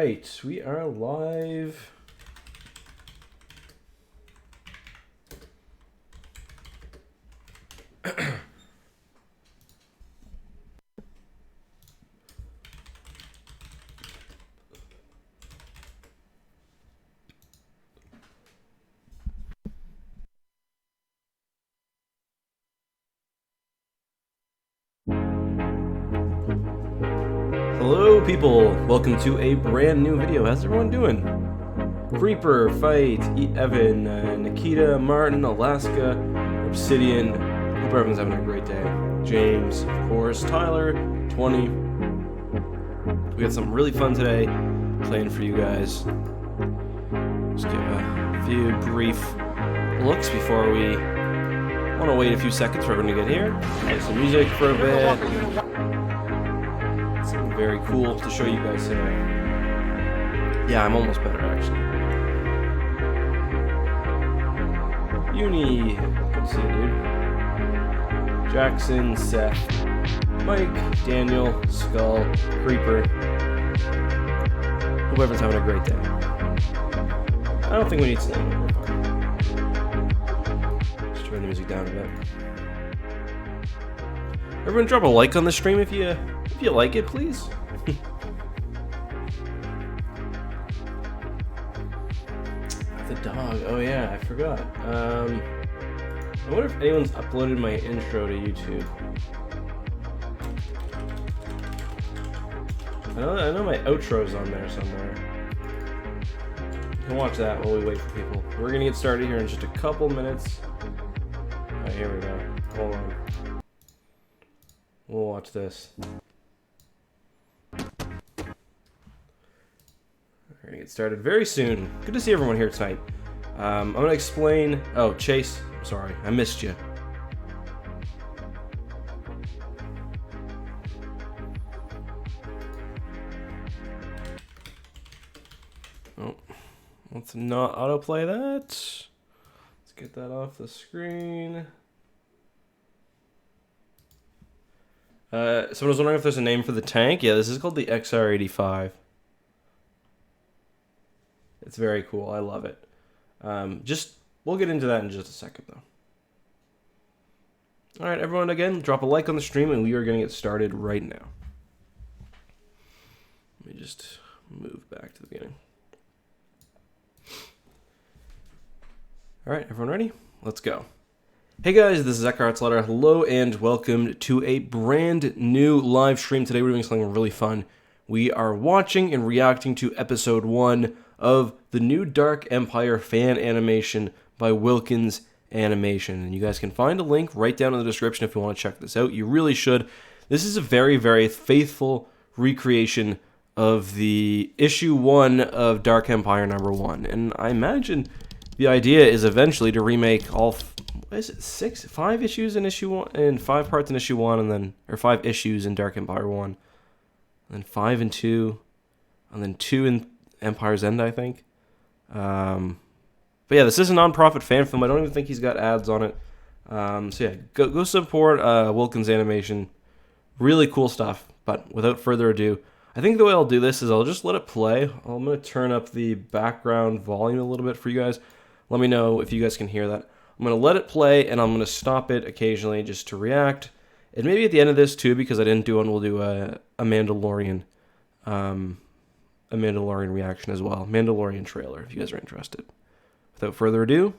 right, we are live. Hello people, welcome to a brand new video. How's everyone doing? Creeper, Fight, Evan, Nikita, Martin, Alaska, Obsidian. Hope everyone's having a great day. James, of course, Tyler, 20. We got something really fun today planned for you guys. Just give a few brief looks before we want to wait a few seconds for everyone to get here. Play some music for a bit. Something very cool to show you guys today. Yeah, I'm almost better actually. Uni, good to see you, dude. Jackson, Seth, Mike, Daniel, Skull, Creeper. Hope everyone's having a great day. I don't think we need to leave. Just turn the music down a bit. Everyone drop a like on the stream if you like it, please. The dog. Oh yeah, I forgot. I wonder if anyone's uploaded my intro to YouTube. I know my outro's on there somewhere. You can watch that while we wait for people. We're gonna get started here in just a couple minutes. Alright, here we go. Hold on. We'll watch this. We're gonna get started very soon. Good to see everyone here tonight. I'm gonna explain. Oh, Chase, I'm sorry, I missed you. Oh, let's not autoplay that. Let's get that off the screen. Someone was wondering if there's a name for the tank. Yeah, this is called the XR85. It's very cool. I love it. We'll get into that in just a second, though. All right, everyone, again, drop a like on the stream, and we are going to get started right now. Let me just move back to the beginning. All right, everyone ready? Let's go. Hey guys, this is EckhartsLadder. Hello and welcome to a brand new live stream. Today we're doing something really fun. We are watching and reacting to episode 1 of the new Dark Empire fan animation by Wilkins Animation. And you guys can find a link right down in the description if you want to check this out. You really should. This is a very, very faithful recreation of the issue 1 of Dark Empire #1. And I imagine the idea is eventually to remake all... What is it? 5 issues in issue 1, and 5 parts in issue 1, and then, or 5 issues in Dark Empire 1, and then 5 and 2, and then 2 in Empire's End, I think. But yeah, this is a non-profit fan film. I don't even think he's got ads on it. So yeah, go support Wilkins Animation. Really cool stuff. But without further ado, I think the way I'll do this is I'll just let it play. I'm going to turn up the background volume a little bit for you guys. Let me know if you guys can hear that. I'm going to let it play, and I'm going to stop it occasionally just to react. And maybe at the end of this, too, because I didn't do one, we'll do a Mandalorian reaction as well. Mandalorian trailer, if you guys are interested. Without further ado,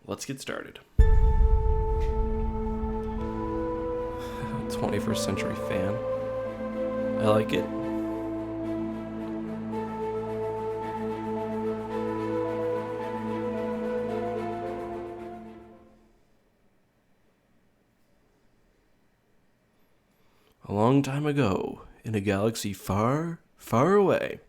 let's get started. 21st century fan. I like it. A long time ago, in a galaxy far, far away.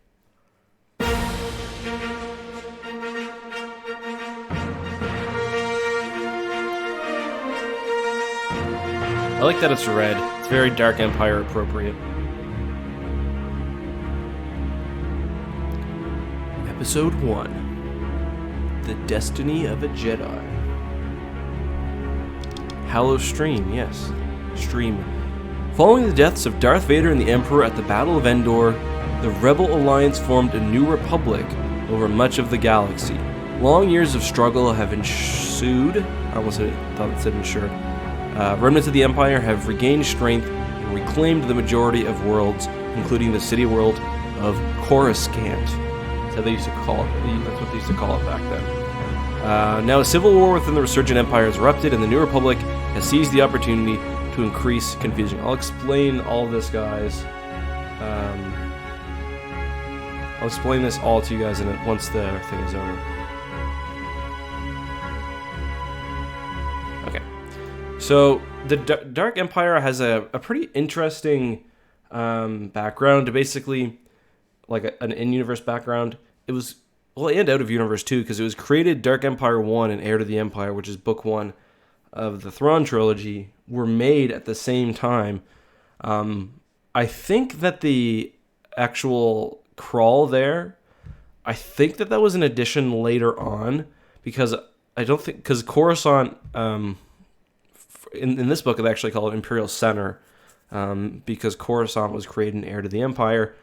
I like that it's red. It's very Dark Empire appropriate. Episode 1. The Destiny of a Jedi. Hallow Stream, yes. Stream. Following the deaths of Darth Vader and the Emperor at the Battle of Endor, the Rebel Alliance formed a new republic over much of the galaxy. Long years of struggle have ensued. I almost thought it said ensured. Remnants of the Empire have regained strength and reclaimed the majority of worlds, including the city world of Khorasan. That's how they used to call it. That's what they used to call it back then. Now a civil war within the resurgent empire has erupted, and the New Republic has seized the opportunity to increase confusion. I'll explain all this, guys. I'll explain this all to you guys once the thing is over. Okay. So the Dark Empire has a pretty interesting background. Basically, like an in-universe background. It was, well, and out of universe too, because it was created. Dark Empire 1 and Heir to the Empire, which is book 1 of the Thrawn trilogy, were made at the same time. I think that the actual crawl there, I think that was an addition later on, because I don't think, because Khorasan, in this book, they actually call it Imperial Center, because Khorasan was created in Heir to the Empire.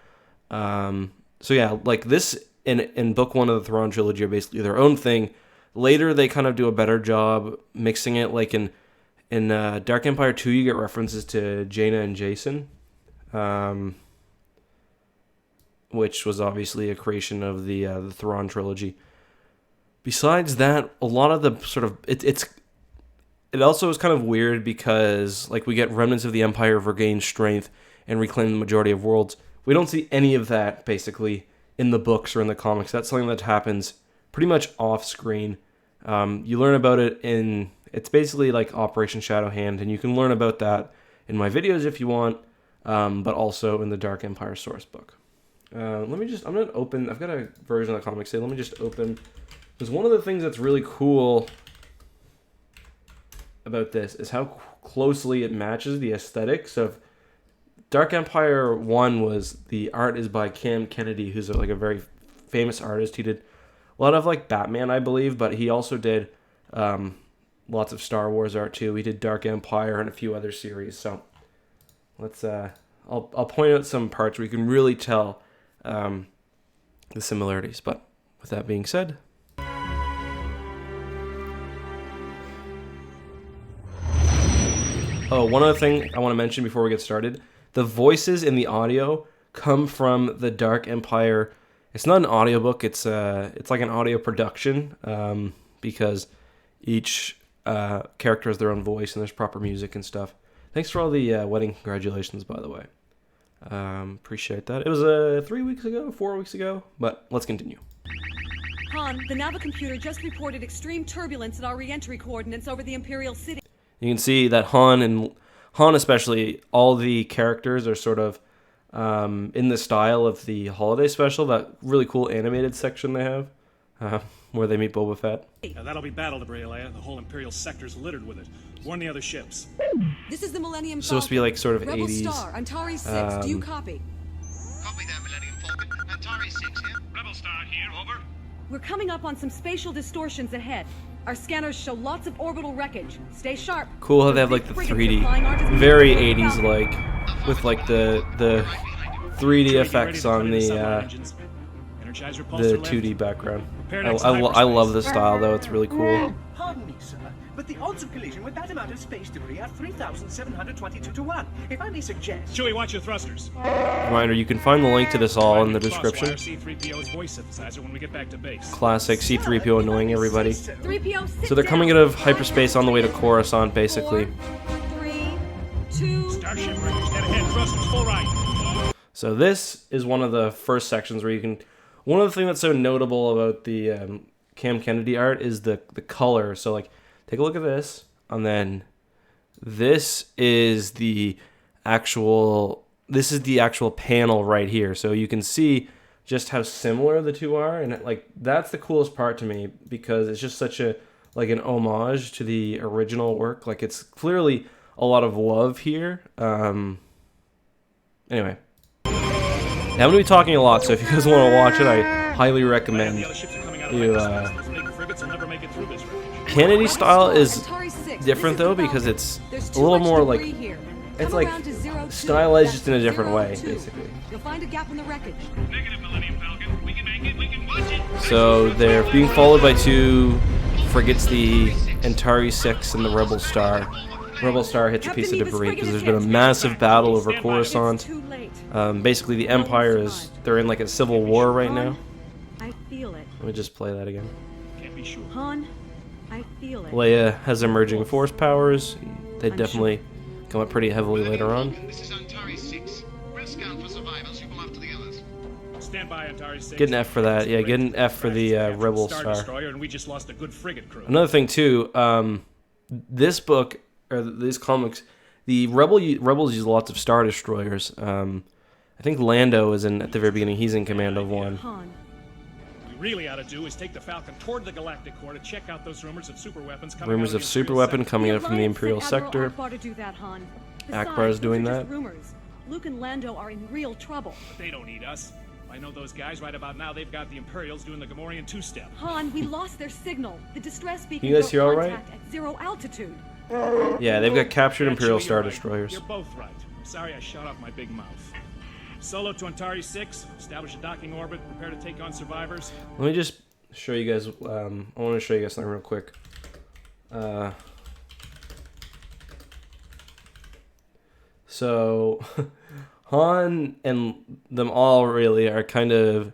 So yeah, like this in book 1 of the Thrawn trilogy are basically their own thing. Later, they kind of do a better job mixing it. Like in Dark Empire 2, you get references to Jaina and Jason, which was obviously a creation of the Thrawn trilogy. Besides that, a lot of the sort of it also is kind of weird because like we get remnants of the Empire regain strength and reclaim the majority of worlds. We don't see any of that basically in the books or in the comics. That's something that happens pretty much off screen. You learn about it it's basically like Operation Shadow Hand, and you can learn about that in my videos if you want, but also in the Dark Empire source book. I'm going to open, I've got a version of the comics here. Let me just open, because one of the things that's really cool about this is how closely it matches the aesthetics of Dark Empire 1. Was the art is by Cam Kennedy, who's like a very famous artist. He did a lot of like Batman, I believe, but he also did lots of Star Wars art too. He did Dark Empire and a few other series. So let's I'll point out some parts where you can really tell the similarities. But with that being said, oh, one other thing I want to mention before we get started: the voices in the audio come from the Dark Empire. It's not an audiobook, it's like an audio production, because each character has their own voice and there's proper music and stuff. Thanks for all the wedding congratulations, by the way. Appreciate that. It was 4 weeks ago, but let's continue. Han, the Navicomputer just reported extreme turbulence at our re-entry coordinates over the Imperial City. You can see that Han especially, all the characters are sort of in the style of the holiday special, that really cool animated section they have, where they meet Boba Fett. Now that'll be battle debris, Leia. The whole Imperial sector's littered with it. Warn the other ships. This is the Millennium Falcon. Supposed to be like sort of Rebel 80s. Star, Antares 6, do you copy? Copy that, Millennium Falcon. Antares 6 here. Rebel Star here, over. We're coming up on some spatial distortions ahead. Our scanners show lots of orbital wreckage. Stay sharp. Cool how they have like the 3D, very 80s like, with like the 3D effects on the 2D background. I love this style though, it's really cool. Pardon me, sir, but the odds of collision with that amount of space debris are 3,722 to 1. If I may suggest... Chewie, watch your thrusters. Reminder, you can find the link to this all in the description. C-3PO's voice synthesizer when we get back to base. Classic C-3PO annoying everybody. 3PO, So they're coming out of hyperspace on the way to Khorasan, basically. 4, 3, 2... Starship bridge, dead ahead, thrusters full right. So this is one of the first sections where you can... One of the things that's so notable about the Cam Kennedy art is the color. So like, take a look at this, and then this is the actual panel right here. So you can see just how similar the two are, and like that's the coolest part to me, because it's just such a like an homage to the original work. Like it's clearly a lot of love here. Anyway. Now, I'm going to be talking a lot, so if you guys want to watch it, I highly recommend you... Kennedy's style is different, though, because it's a little more, like... It's like stylized just in a different way, basically. You'll find a gap in the wreckage. Negative, Millennium Falcon. We can make it. We can watch it. So they're being followed by two frigates, the Antari 6 and the Rebel Star. Rebel Star hits a piece of debris because there's been a massive battle over Khorasan. Too late. Basically, the Empire they're in like a civil war right now. I feel it. Let me just play that again. Can't be sure. Han, I feel it. Leia has emerging force powers. They definitely come up pretty heavily later on. This is Antari 6. We'll scan for survivors. You go after the others. Stand by, Antari 6. Get an F for that. Yeah, get an F for the Rebel Star. Destroyer, and we just lost a good frigate crew. Another thing too, this book or these comics, the rebels use lots of Star Destroyers. I think Lando is in at the very beginning. He's in command of one. Han, What we really ought to do is take the Falcon toward the Galactic Core to check out those rumors of super weapons coming Rumors out of the super Imperial weapon sector. coming out from the Imperial Alliance sent sector. Admiral Akbar to do that, Han. Akbar is Besides, doing those are just that. rumors. Luke and Lando are in real trouble. But they don't need us. I know those guys right about now. They've got the Imperials doing the Gamorrean two-step. Han, we lost their signal. The distress beacon You guys broke hear all right? contact at 0 altitude. Yeah, they've got captured Yeah, Imperial Chewie, Star you're right. Destroyers. You're both right. I'm sorry I shot off my big mouth. Solo to Antari 6. Establish a docking orbit. Prepare to take on survivors. Let me just show you guys. I want to show you guys something real quick. So, Han and them all really are kind of.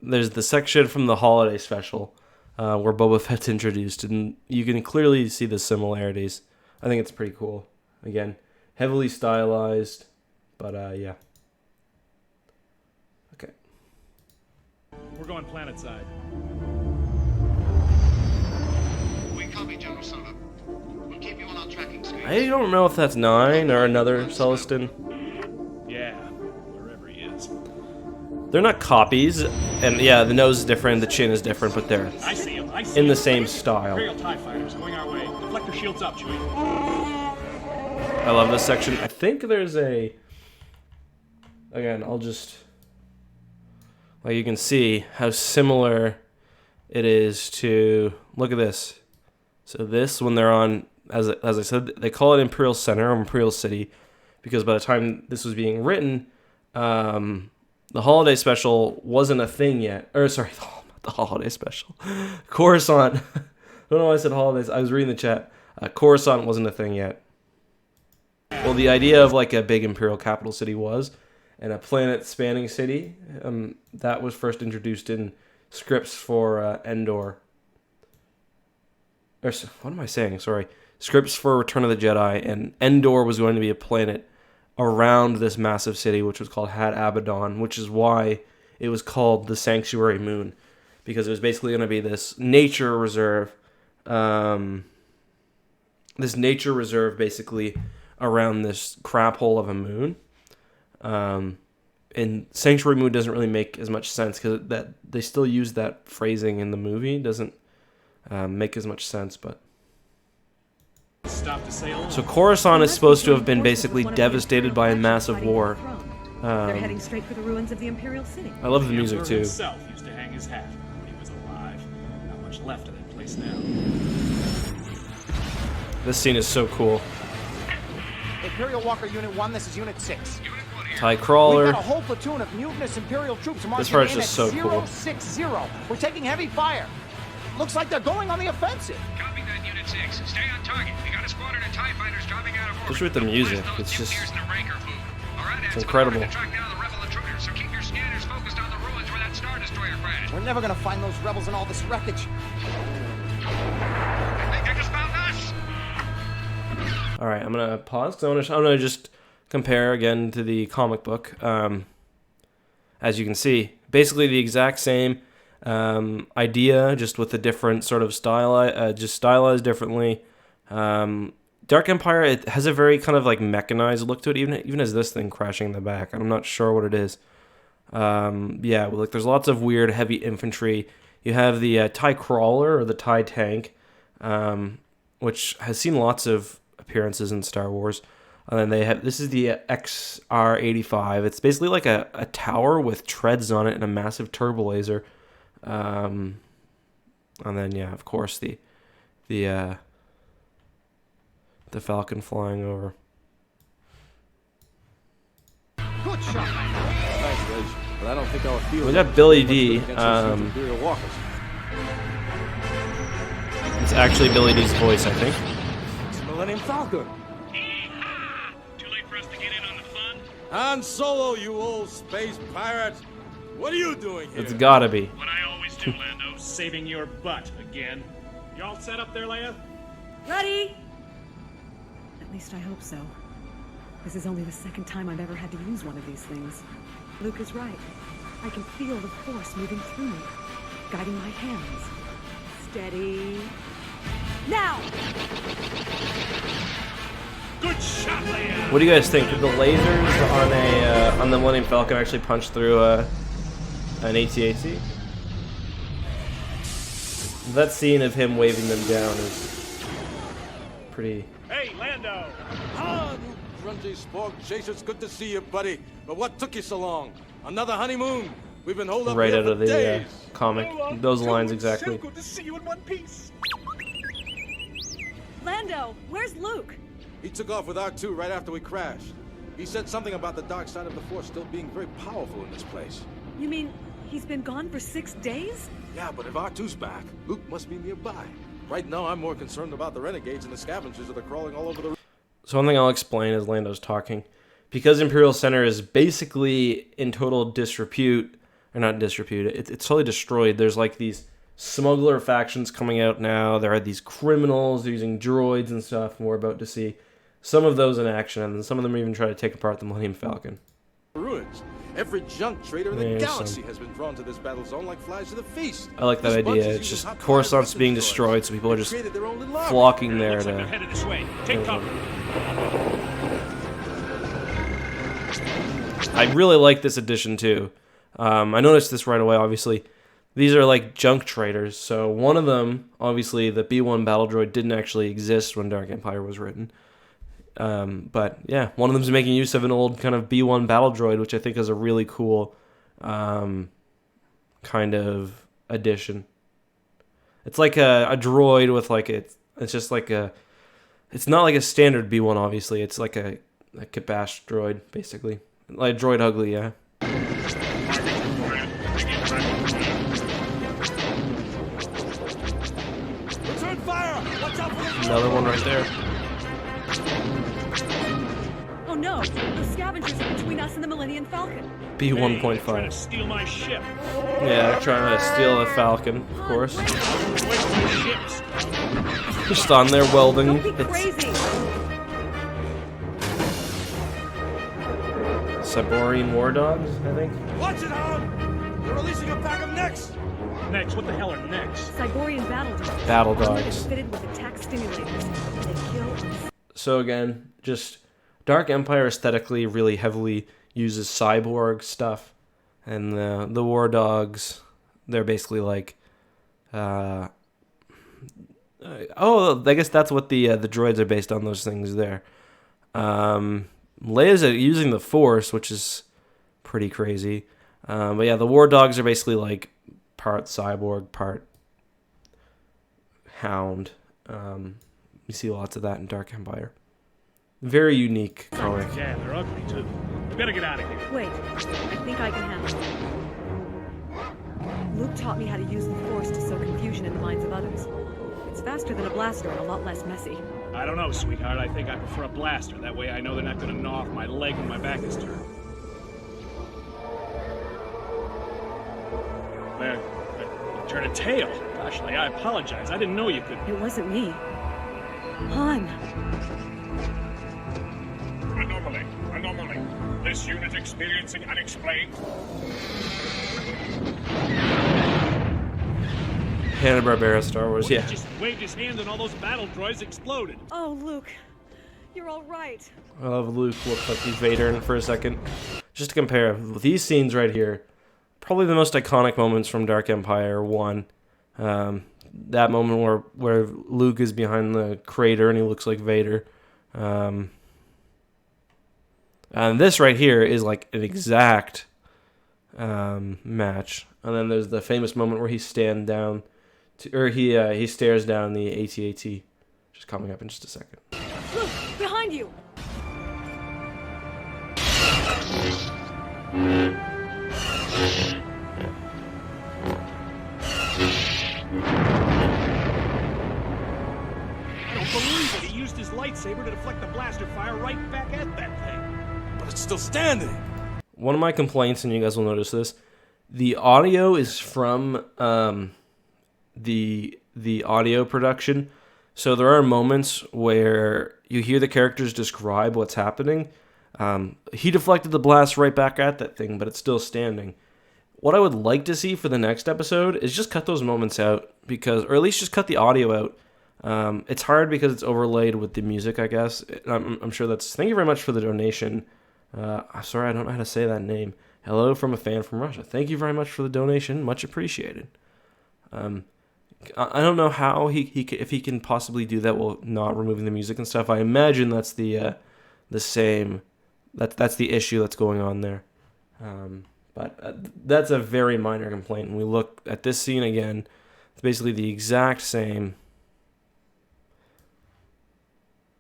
There's the section from the holiday special where Boba Fett's introduced, and you can clearly see the similarities. I think it's pretty cool. Again, heavily stylized, but yeah. Okay. We're going planet side. We copy, General Sullivan. We'll keep you on our tracking screen. I don't know if that's 9 or another Celestin. Yeah, wherever he is. They're not copies, and yeah, the nose is different, the chin is different, but they're I see him. I see in him. the same style. Imperial TIE fighters going our way. Deflector shields up, Chewie. I love this section. I think there's a... Again, I'll just... Like, you can see how similar it is to... Look at this. So this, when they're on... As I said, they call it Imperial Center or Imperial City, because by the time this was being written, the holiday special wasn't a thing yet. Or, sorry, not the holiday special. Coruscant. I don't know why I said holidays. I was reading the chat. Coruscant wasn't a thing yet. Well, the idea of like a big imperial capital city was, and a planet-spanning city, that was first introduced in scripts for Endor. Or, what am I saying? Sorry. Scripts for Return of the Jedi, and Endor was going to be a planet around this massive city, which was called Had Abaddon, which is why it was called the Sanctuary Moon, because it was basically going to be this nature reserve, basically around this crap hole of a moon. And Sanctuary Moon doesn't really make as much sense because that they still use that phrasing in the movie. It doesn't make as much sense, but. Stop to say hello. So Khorasan is supposed to have been basically devastated by a massive war. They're heading straight for the ruins of the Imperial City. I love the music Emperor too. himself used to hang his hat when he was alive. Not much left of that place now. This scene is so cool. Imperial Walker Unit 1, this is Unit 6. TIE We've crawler. got a whole platoon of mutinous Imperial troops marching part's in just at so cool. 060. We're taking heavy fire. Looks like they're going on the offensive. Copy that, Unit 6. Stay on target. We got a squadron of TIE fighters dropping out of orbit. Just with the music, Blast those it's just- nuclears in a Rancor food. All right, it's that's incredible. To track down the rebel intruders, so keep your scanners focused on the ruins where that Star Destroyer crashed. We're never gonna find those rebels in all this wreckage. I think I just found us. All right, I'm gonna pause because I'm gonna just compare again to the comic book. As you can see, basically the exact same idea, just with a different sort of style, just stylized differently. Dark Empire, it has a very kind of like mechanized look to it, even as this thing crashing in the back. I'm not sure what it is. Yeah, like there's lots of weird heavy infantry. You have the TIE Crawler or the TIE Tank, which has seen lots of appearances in Star Wars. And then they have, this is the XR-85. It's basically like a tower with treads on it and a massive turbo laser. And then yeah, of course the Falcon flying over. but I don't think our field. We got Billy D. Imperial walkers. It's actually Billy D's voice, I think. It's Millennium Falcon. Too late for us to get in on the fun? Han Solo, you old space pirate. What are you doing here? It's gotta be. What I always do, Lando. Saving your butt again. You all set up there, Leia? Ready? At least I hope so. This is only the second time I've ever had to use one of these things. Luke is right. I can feel the Force moving through me, guiding my hands. Steady. Now! Good shot, Leia! What do you guys think? Did the lasers on the Millennium Falcon actually punch through an AT-AT? That scene of him waving them down is pretty... Hey, Lando! Han, you grungy spork chaser. It's good to see you, buddy. But what took you so long? Another honeymoon? We've been holed up right here out for of the days. comic. Those lines exactly. So good to see you in one piece. Lando, where's Luke? He took off with R2 right after we crashed. He said something about the dark side of the Force still being very powerful in this place. You mean he's been gone for 6 days? Yeah, but if R2's back, Luke must be nearby. Right now, I'm more concerned about the renegades and the scavengers that are crawling all over the... So one thing I'll explain as Lando's talking. Because Imperial Center is basically in total disrepute, or not disrepute, it's totally destroyed. There's like these smuggler factions coming out now. There are these criminals using droids and stuff, and we're about to see some of those in action, and some of them even try to take apart the Millennium Falcon. ruins. Every junk trader in the galaxy has been drawn to this battle zone like flies to the feast. I like that idea. It's just Khorasan's being destroyed, so people are just flocking there Looks like to... they're headed this way. Take cover. I really like this addition too. I noticed this right away, obviously. These are like junk traders. So one of them, obviously, the B1 battle droid didn't actually exist when Dark Empire was written. But yeah, one of them's making use of an old kind of B1 battle droid, which I think is a really cool kind of addition. It's like a droid with like it's just like a... It's not like a standard B1, obviously. It's like a Kabash droid, basically. Like droid ugly, yeah. Return fire! Watch out for the... Another one right there. Oh no! The scavengers are between us and the Millennium Falcon. Hey, trying to B1.5. steal my ship. Yeah, they're trying to steal a Falcon, of course. Wait for my ships. Just on there welding. Don't be It's crazy! Saborian war dogs, I think. Watch it, Han! They're releasing a pack of necks! Next, what the hell are next? Cyborian battle dogs. Battle Armored dogs. and fitted with attack stimulators. They kill. So again, just Dark Empire aesthetically really heavily uses cyborg stuff, and the war dogs, they're basically like, I guess that's what the droids are based on. Those things there. Leia's using the Force, which is pretty crazy. But yeah, the war dogs are basically like part cyborg, part hound. You see lots of that in Dark Empire. Very unique comic. Yeah, they're ugly too. We better get out of here. Wait, I think I can handle it. Luke taught me how to use the Force to sow confusion in the minds of others. It's faster than a blaster and a lot less messy. I don't know, sweetheart. I think I prefer a blaster. That way I know they're not going to gnaw off my leg when my back is turned. Turn a tail. Gosh, I apologize. I didn't know you could. It wasn't me. Han. Anomaly. This unit experiencing unexplained. Hanna-Barbera Star Wars, He yeah. just waved his hand and all those battle droids exploded. Oh, Luke. You're all right. I love Luke looks like he's Vader in for a second. Just to compare, these scenes right here, probably the most iconic moments from Dark Empire 1. That moment where Luke is behind the crater and he looks like Vader. And this right here is like an exact match. And then there's the famous moment where he stares down the AT-AT. Just coming up in just a second. Luke, behind you. believe it. He used his lightsaber to deflect the blaster fire right back at that thing. But it's still standing. One of my complaints, and you guys will notice this, the audio is from the audio production. So there are moments where you hear the characters describe what's happening. He deflected the blast right back at that thing, but it's still standing. What I would like to see for the next episode is just cut those moments out, or at least just cut the audio out. It's hard because it's overlaid with the music, I guess. I'm sure that's... Thank you very much for the donation. Sorry, I don't know how to say that name. Hello from a fan from Russia. Thank you very much for the donation. Much appreciated. I don't know how if he can possibly do that while not removing the music and stuff. I imagine that's the same... That's the issue that's going on there. But that's a very minor complaint. When we look at this scene again, it's basically the exact same.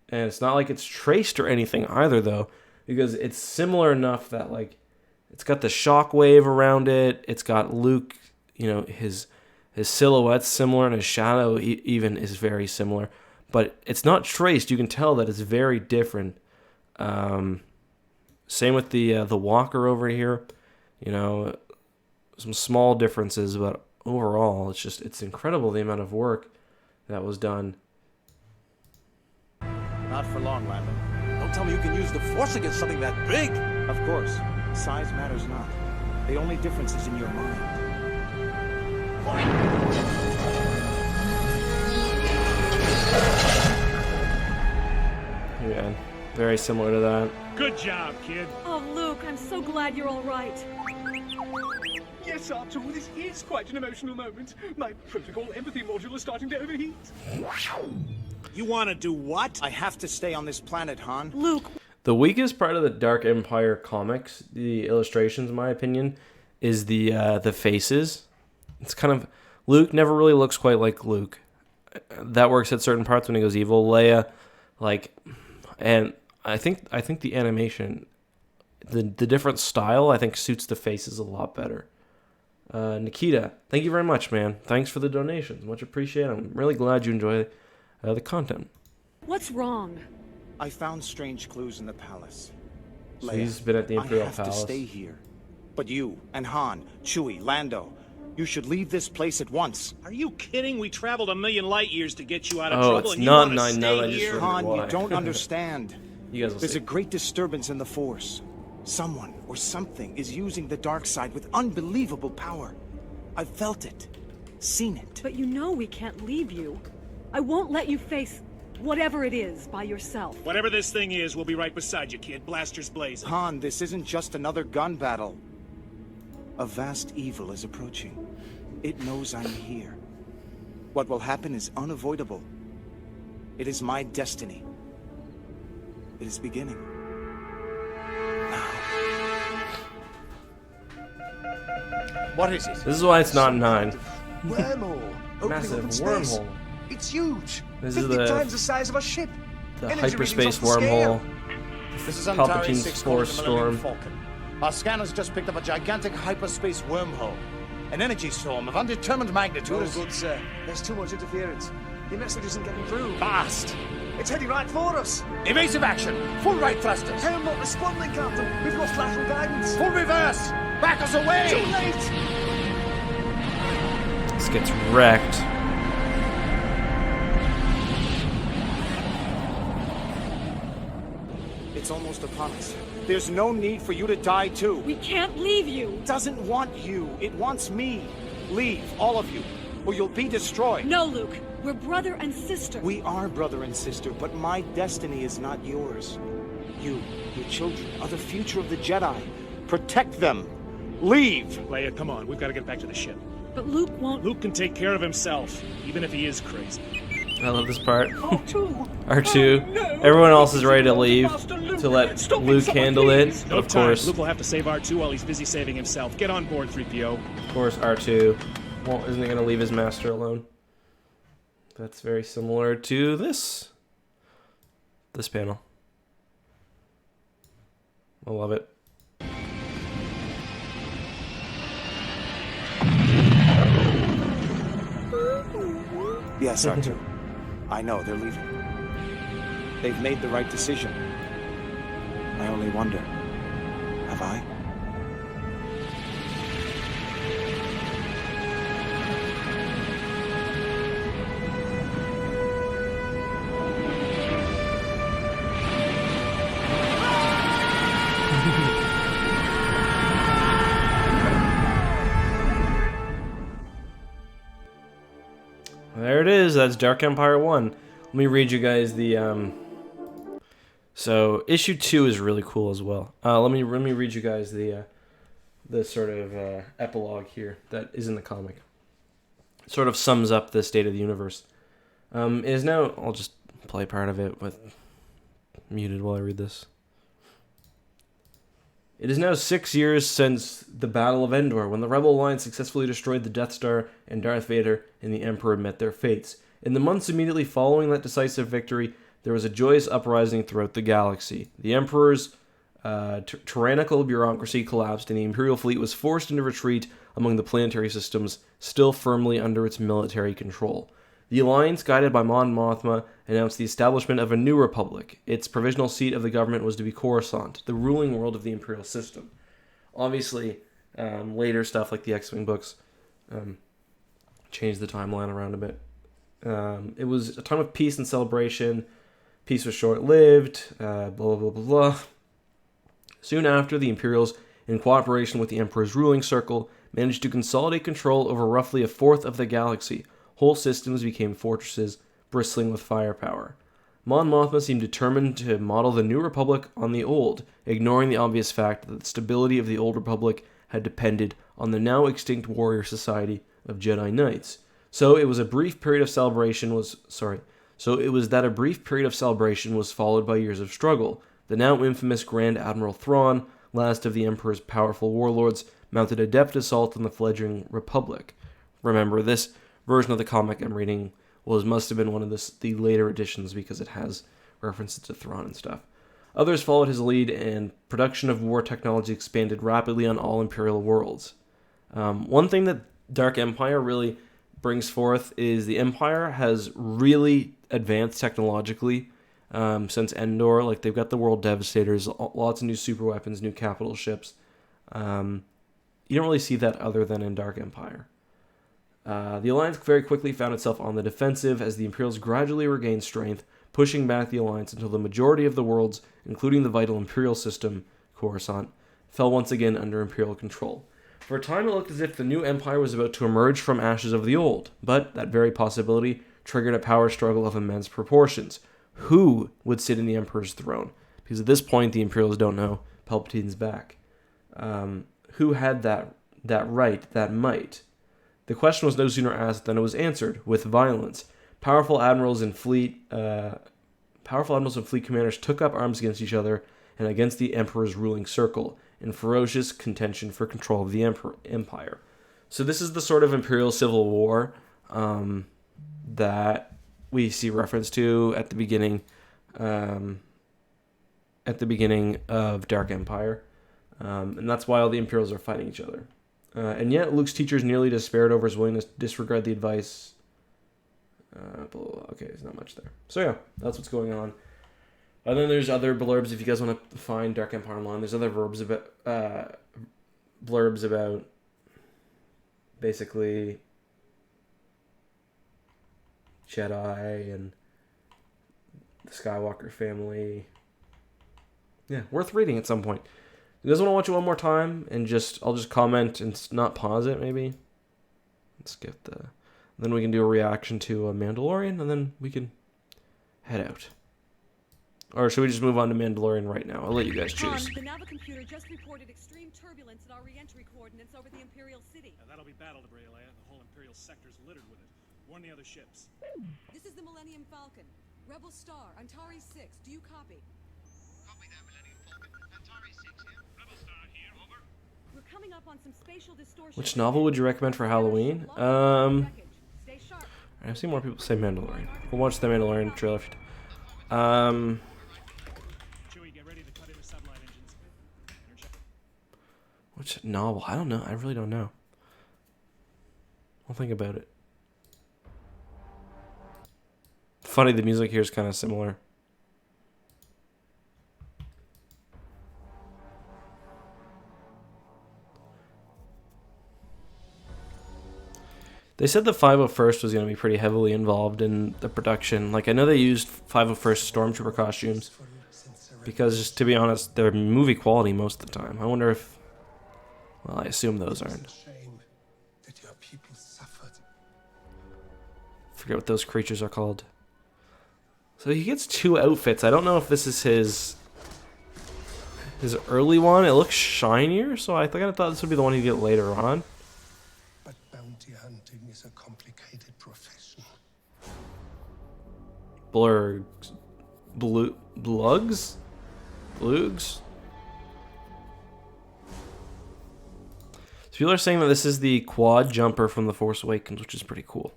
And it's not like it's traced or anything either, though, because it's similar enough that, like, it's got the shockwave around it. It's got Luke, his silhouette's similar, and his shadow even is very similar. But it's not traced. You can tell that it's very different. Same with the walker over here. Some small differences, but overall, it's incredible the amount of work that was done. Not for long, Lando. Don't tell me you can use the Force against something that big. Of course. Size matters not. The only difference is in your mind. Yeah, very similar to that. Good job, kid. Oh, Luke, I'm so glad you're all right. Yes, R2, this is quite an emotional moment. My protocol empathy module is starting to overheat. You want to do what? I have to stay on this planet, Han. Luke. The weakest part of the Dark Empire comics, the illustrations, in my opinion, is the faces. It's kind of... Luke never really looks quite like Luke. That works at certain parts when he goes evil. Leia, and I think the animation, the different style, I think suits the faces a lot better. Nikita, thank you very much, man. Thanks for the donations. Much appreciated. I'm really glad you enjoy the content. What's wrong? I found strange clues in the palace. So Leia, he's been at the Imperial I have Palace. to stay here. But you and Han, Chewie, Lando, you should leave this place at once. Are you kidding? We traveled 1,000,000 light years to get you out of Oh, trouble, it's and you not want to 9/9, stay I just here? remembered Han, why. you don't understand. You guys will There's see. a great disturbance in the Force. Someone or something is using the dark side with unbelievable power. I've felt it, seen it. But you know we can't leave you. I won't let you face whatever it is by yourself. Whatever this thing is, we'll be right beside you, kid. Blasters blazing. Han, this isn't just another gun battle. A vast evil is approaching. It knows I'm here. What will happen is unavoidable. It is my destiny. It is beginning. Now. What is it? This is why it's not 9. Wormhole. Opening Massive up in space. wormhole. It's huge. This is 50 times the size of a ship. The Energy hyperspace readings off the scale. wormhole. This is Antari Palpatine's 6 Force calling the Millennium Storm. Falcon. Our scanners just picked up a gigantic hyperspace wormhole. An energy storm of undetermined magnitude. Oh, good, sir. There's too much interference. The message isn't getting through. Fast. It's heading right for us. Evasive action. Full right thrusters. I'm not responding, Captain. We've lost lateral guidance. Full reverse. Back us away. Too late. This gets wrecked. It's almost upon us. There's no need for you to die too. We can't leave you. It doesn't want you. It wants me. Leave, all of you, or you'll be destroyed. No, Luke. We're brother and sister. We are brother and sister, but my destiny is not yours. You, your children, are the future of the Jedi. Protect them. Leave. Leia, come on. We've got to get back to the ship. But Luke won't... Luke can take care of himself, even if he is crazy. I love this part. R2. R2. Oh, no. Everyone else is ready to leave to let Stop it, Luke someone, handle it. please. But No of time. course, Luke will have to save R2 while he's busy saving himself. Get on board, 3PO. R2 isn't going to leave his master alone. That's very similar to this panel. I love it. Yes, R2. I know, they're leaving. They've made the right decision. I only wonder, have I? There it is. That's Dark Empire 1. Let me read you guys the So issue 2 is really cool as well. Let me read you guys the sort of epilogue here that is in the comic. It sort of sums up the state of the universe. It is now. I'll just play part of it with muted while I read this. It is now 6 years since the Battle of Endor, when the Rebel Alliance successfully destroyed the Death Star and Darth Vader and the Emperor met their fates. In the months immediately following that decisive victory, there was a joyous uprising throughout the galaxy. The Emperor's tyrannical bureaucracy collapsed, and the Imperial fleet was forced into retreat among the planetary systems still firmly under its military control. The Alliance, guided by Mon Mothma, announced the establishment of a new republic. Its provisional seat of the government was to be Khorasan, the ruling world of the Imperial system. Obviously, later stuff like the X-Wing books changed the timeline around a bit. It was a time of peace and celebration. Peace was short-lived, blah, blah, blah, blah, blah. Soon after, the Imperials, in cooperation with the Emperor's ruling circle, managed to consolidate control over roughly a fourth of the galaxy. Whole systems became fortresses, bristling with firepower. Mon Mothma seemed determined to model the new republic on the old, ignoring the obvious fact that the stability of the old republic had depended on the now extinct warrior society of Jedi Knights. So it was that a brief period of celebration was followed by years of struggle. The now infamous Grand Admiral Thrawn, last of the Emperor's powerful warlords, mounted a deft assault on the fledgling republic. Remember, this version of the comic I'm reading must have been one of the later editions because it has references to Thrawn and stuff. Others followed his lead, and production of war technology expanded rapidly on all Imperial worlds. One thing that Dark Empire really brings forth is the Empire has really advanced technologically since Endor. Like, they've got the World Devastators, lots of new super weapons, new capital ships. You don't really see that other than in Dark Empire. The Alliance very quickly found itself on the defensive as the Imperials gradually regained strength, pushing back the Alliance until the majority of the worlds, including the vital Imperial system, Khorasan, fell once again under Imperial control. For a time it looked as if the new Empire was about to emerge from ashes of the old, but that very possibility triggered a power struggle of immense proportions. Who would sit in the Emperor's throne? Because at this point the Imperials don't know Palpatine's back. Who had that right, that might? The question was no sooner asked than it was answered, with violence. Powerful admirals and fleet commanders took up arms against each other and against the Emperor's ruling circle, in ferocious contention for control of the Empire. So this is the sort of Imperial Civil War that we see reference to at the beginning of Dark Empire, and that's why all the Imperials are fighting each other. And yet, Luke's teachers nearly despaired over his willingness to disregard the advice. Okay, there's not much there. So yeah, that's what's going on. And then there's other blurbs if you guys want to find Dark Empire Online. There's other blurbs about basically Jedi and the Skywalker family. Yeah, worth reading at some point. You guys want to watch it one more time and I'll just comment and not pause it maybe. Let's get then we can do a reaction to a Mandalorian and then we can head out. Or should we just move on to Mandalorian right now? I'll let you guys choose. The Navicomputer just reported extreme turbulence at our re-entry coordinates over the Imperial City. That'll be battle debris, Leia. The whole Imperial sector's littered with it. Warn the other ships. This is the Millennium Falcon. Rebel Star, Antari 6. Do you copy? Copy that, Millennium Falcon. Antari 6 here. Rebel Star here, over. We're coming up on some spatial distortion. Which novel would you recommend for Halloween? Stay sharp. I've seen more people say Mandalorian. We'll watch the Mandalorian trailer. Chewie, get ready to cut into sublight engines. Which novel? I don't know. I really don't know. I'll think about it. Funny, the music here is kind of similar. They said the 501st was going to be pretty heavily involved in the production. Like, I know they used 501st Stormtrooper costumes because, just to be honest, they're movie quality most of the time. I wonder if... Well, I assume those aren't. Forget what those creatures are called. So he gets 2 outfits. I don't know if this is his early one. It looks shinier, so I thought this would be the one he'd get later on. But bounty hunting is a complicated profession. Blugs? So people are saying that this is the quad jumper from The Force Awakens, which is pretty cool.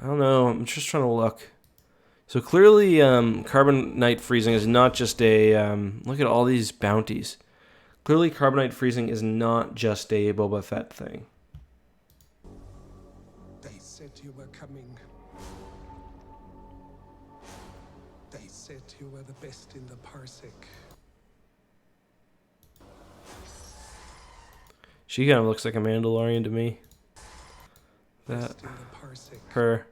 I don't know. I'm just trying to look. So clearly, carbonite freezing is not just a... look at all these bounties. Clearly, carbonite freezing is not just a Boba Fett thing. They said you were coming. They said you were the best in the parsec. She kind of looks like a Mandalorian to me. That... her...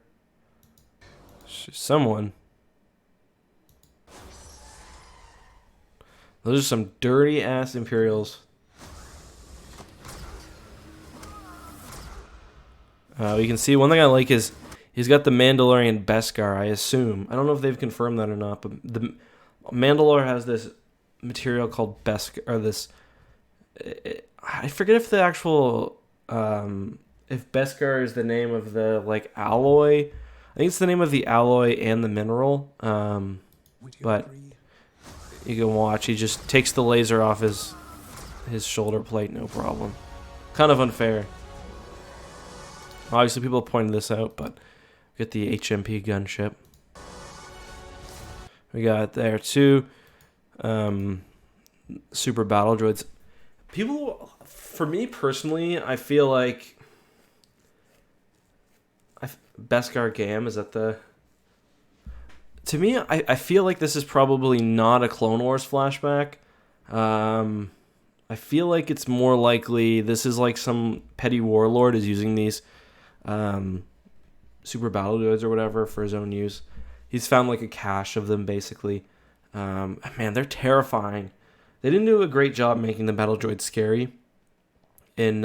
She's someone. Those are some dirty ass Imperials. You can see one thing I like is he's got the Mandalorian Beskar, I assume. I don't know if they've confirmed that or not, but the Mandalore has this material called Beskar, or this... I forget if the actual... if Beskar is the name of the, like, alloy... I think it's the name of the alloy and the mineral, but you can watch. He just takes the laser off his shoulder plate, no problem. Kind of unfair. Obviously, people have pointed this out, but get the HMP gunship. We got there too. Super battle droids. People, for me personally, I feel like. Beskar Gam, is that the... To me, I feel like this is probably not a Clone Wars flashback. I feel like it's more likely this is like some petty warlord is using these super battle droids or whatever for his own use. He's found like a cache of them, basically. Man, they're terrifying. They didn't do a great job making the battle droids scary. In...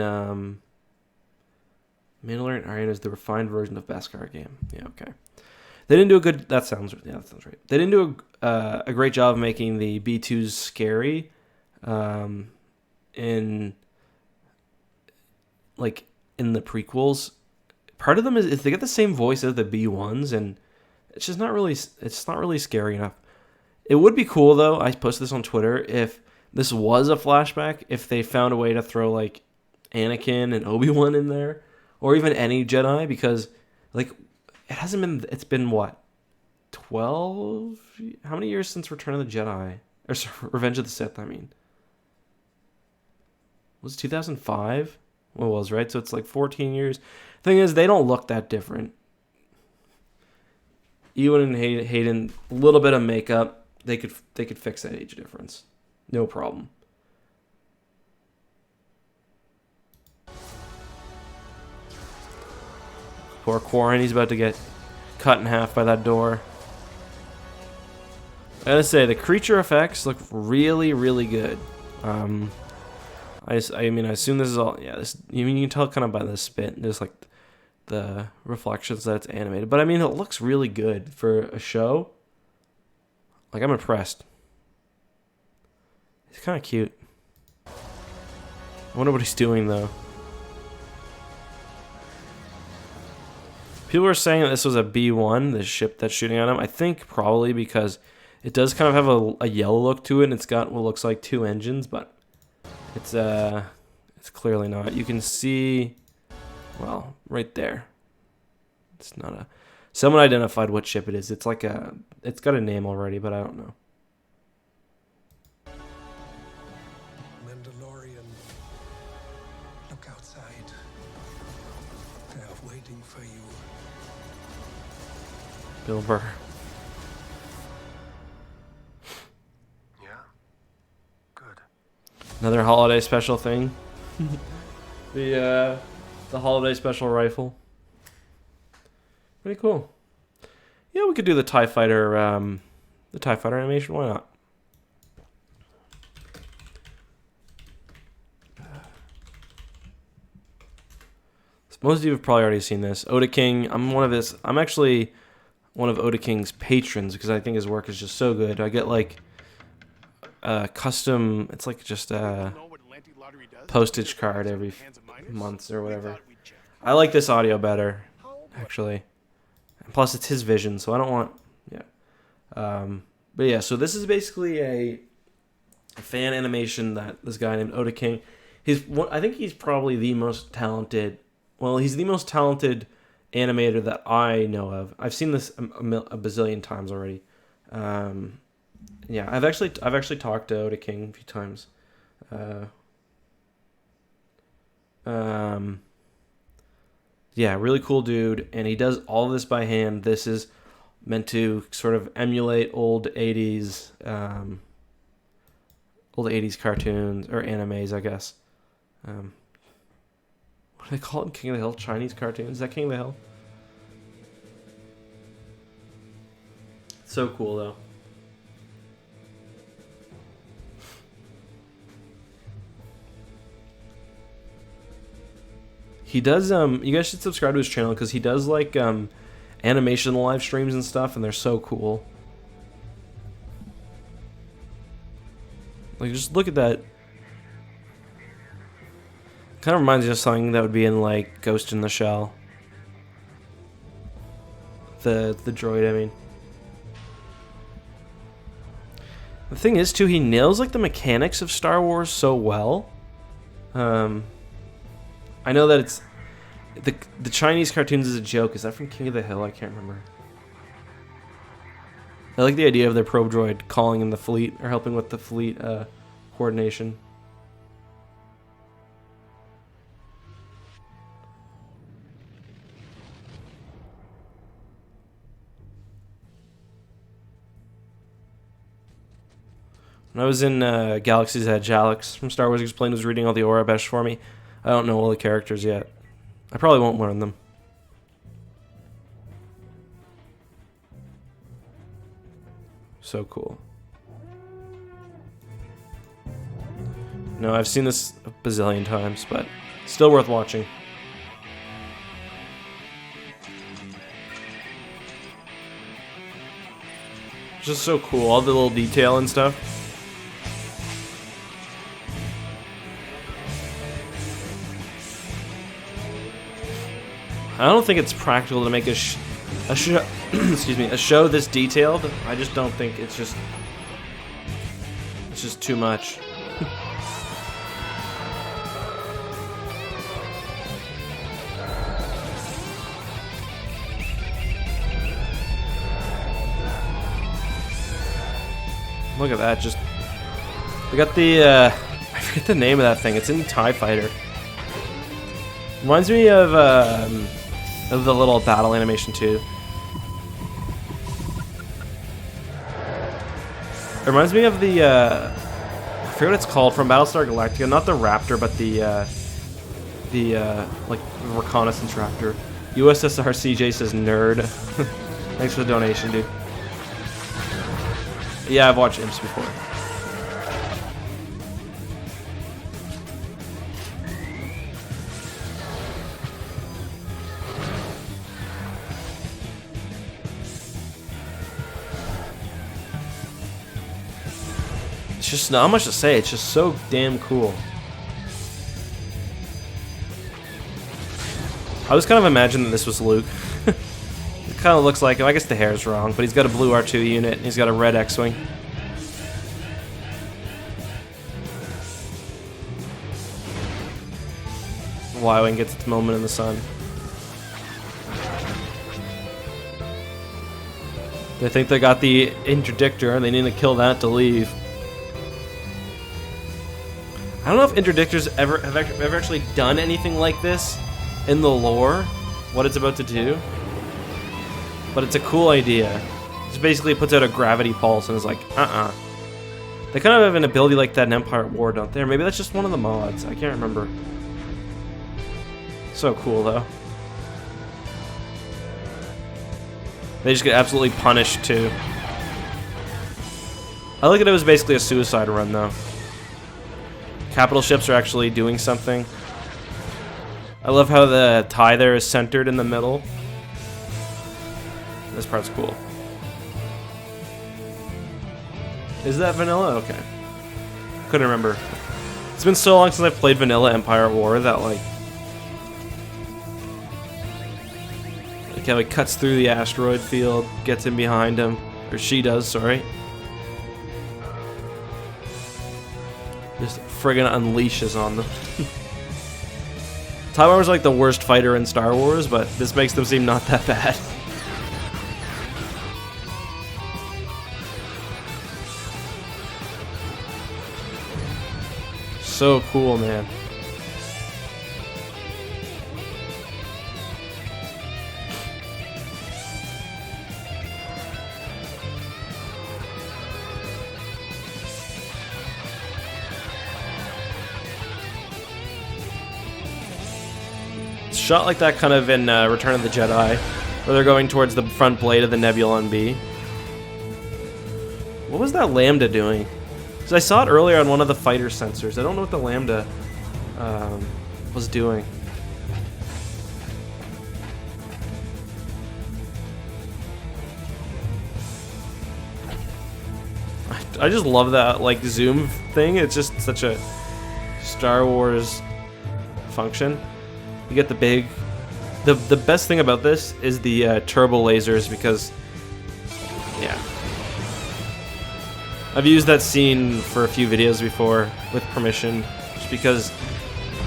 Mandalorian Aryan is the refined version of Beskar game. Yeah, okay. They didn't do a good... That sounds right. They didn't do a great job of making the B2s scary. In the prequels. Part of them is they get the same voice as the B1s, and it's just not really... It's not really scary enough. It would be cool, though, I posted this on Twitter, if this was a flashback, if they found a way to throw, like, Anakin and Obi-Wan in there. Or even any Jedi, because, like, it's been, what, 12? How many years since Return of the Jedi? Or sorry, Revenge of the Sith, I mean. Was it 2005? Well, it was, right? So it's like 14 years. Thing is, they don't look that different. Ewan and Hayden, a little bit of makeup, they could fix that age difference. No problem. Poor Quarren, he's about to get cut in half by that door. I gotta say, the creature effects look really, really good. I mean, I assume this is all... Yeah, you can tell kind of by the spit. There's, like, the reflections that it's animated. But, I mean, it looks really good for a show. Like, I'm impressed. He's kind of cute. I wonder what he's doing, though. People were saying that this was a B1, the ship that's shooting at him. I think probably because it does kind of have a yellow look to it, and it's got what looks like 2 engines, but it's clearly not. You can see, well, right there. It's not a... Someone identified what ship it is. It's like a... It's got a name already, but I don't know. Mandalorian, look outside. They are waiting for you. Bill Burr. Yeah? Good. Another holiday special thing. The holiday special rifle. Pretty cool. Yeah, we could do the TIE Fighter animation. Why not? Most of you have probably already seen this. Oda King. I'm actually one of Oda King's patrons because I think his work is just so good. I get like custom. It's like just a postage card every month or whatever. I like this audio better, actually. And plus, it's his vision, so I don't want. Yeah. But yeah, so this is basically a fan animation that this guy named Oda King. I think he's probably the most talented. Well, he's the most talented animator that I know of. I've seen this a bazillion times already. Yeah, I've actually talked to Oda King a few times. Yeah, really cool dude, and he does all this by hand. This is meant to sort of emulate old 80s cartoons or animes, I guess. What do they call it? King of the Hill? Chinese cartoons? Is that King of the Hill? So cool, though. He does, you guys should subscribe to his channel because he does, like, animation live streams and stuff, and they're so cool. Like, just look at that. Kind of reminds me of something that would be in, like, Ghost in the Shell. The droid, I mean. The thing is, too, he nails, like, the mechanics of Star Wars so well. I know that it's... The Chinese cartoons is a joke. Is that from King of the Hill? I can't remember. I like the idea of their probe droid calling in the fleet, or helping with the fleet coordination. When I was in Galaxy's Edge, Alex from Star Wars Explained was reading all the Orabesh for me. I don't know all the characters yet. I probably won't learn them. So cool. No, I've seen this a bazillion times, but still worth watching. Just so cool, all the little detail and stuff. I don't think it's practical to make a show excuse me, a show this detailed. I just don't think it's just too much. Look at that, just we got the I forget the name of that thing. It's in TIE Fighter. Reminds me of the little battle animation too. It reminds me of the I forget what it's called from Battlestar Galactica. Not the Raptor, but the like reconnaissance Raptor. USSR CJ says nerd. Thanks for the donation, dude. Yeah, I've watched Imps before. It's just not much to say. It's just so damn cool. I was kind of imagining that this was Luke. It kind of looks like him. I guess the hair's wrong, but he's got a blue R2 unit and he's got a red X-Wing. Y-Wing gets its moment in the sun. They think they got the interdictor and they need to kill that to leave. I don't know if interdictors have ever actually done anything like this in the lore, what it's about to do. But it's a cool idea. It basically puts out a gravity pulse and is like, They kind of have an ability like that in Empire at War, don't they? Or maybe that's just one of the mods. I can't remember. So cool, though. They just get absolutely punished too. I like that it was basically a suicide run though. Capital ships are actually doing something. I love how the tie there is centered in the middle. This part's cool. Is that vanilla? Okay. Couldn't remember. It's been so long since I've played vanilla Empire at War that like how he cuts through the asteroid field, gets in behind him, or she does, sorry. Just friggin' unleashes on them. TIE Bomber's like the worst fighter in Star Wars, but this makes them seem not that bad. So cool, man. It's shot like that kind of in Return of the Jedi, where they're going towards the front blade of the Nebulon B. What was that Lambda doing? Because I saw it earlier on one of the fighter sensors. I don't know what the Lambda was doing. I just love that like zoom thing. It's just such a Star Wars function. You get the big... The best thing about this is the turbo lasers because... Yeah. I've used that scene for a few videos before with permission, just because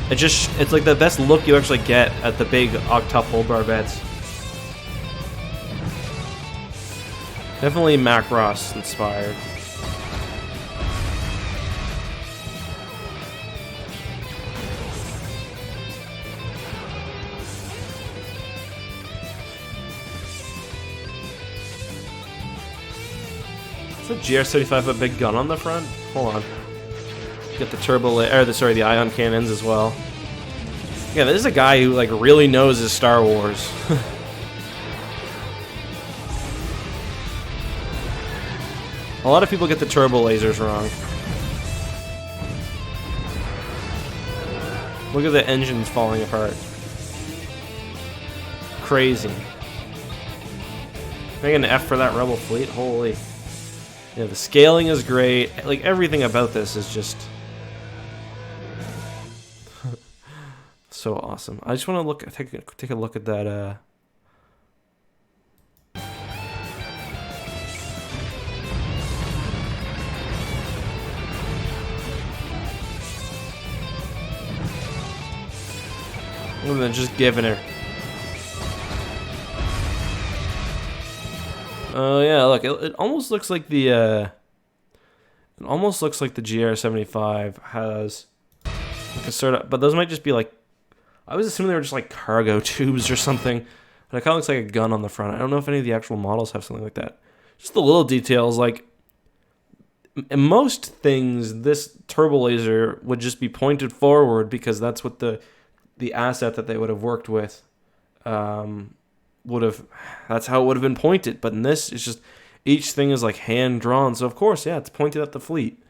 it's like the best look you actually get at the big octuple barbettes. Definitely Macross inspired. The GR-75 a big gun on the front? Hold on. Get the the ion cannons as well. Yeah, this is a guy who like really knows his Star Wars. A lot of people get the turbo lasers wrong. Look at the engines falling apart. Crazy. Make an F for that Rebel fleet. Holy. Yeah, the scaling is great. Like everything about this is just so awesome. I just want to take a look at that. And then just giving her. Oh yeah, look, it almost looks like the GR-75 has like a sort of, but those might just be like, I was assuming they were just like cargo tubes or something, but it kind of looks like a gun on the front. I don't know if any of the actual models have something like that. Just the little details, like in most things, this turbo laser would just be pointed forward because that's what the asset that they would have worked with that's how it would have been pointed. But in this, it's just each thing is like hand drawn, so of course, yeah, it's pointed at the fleet.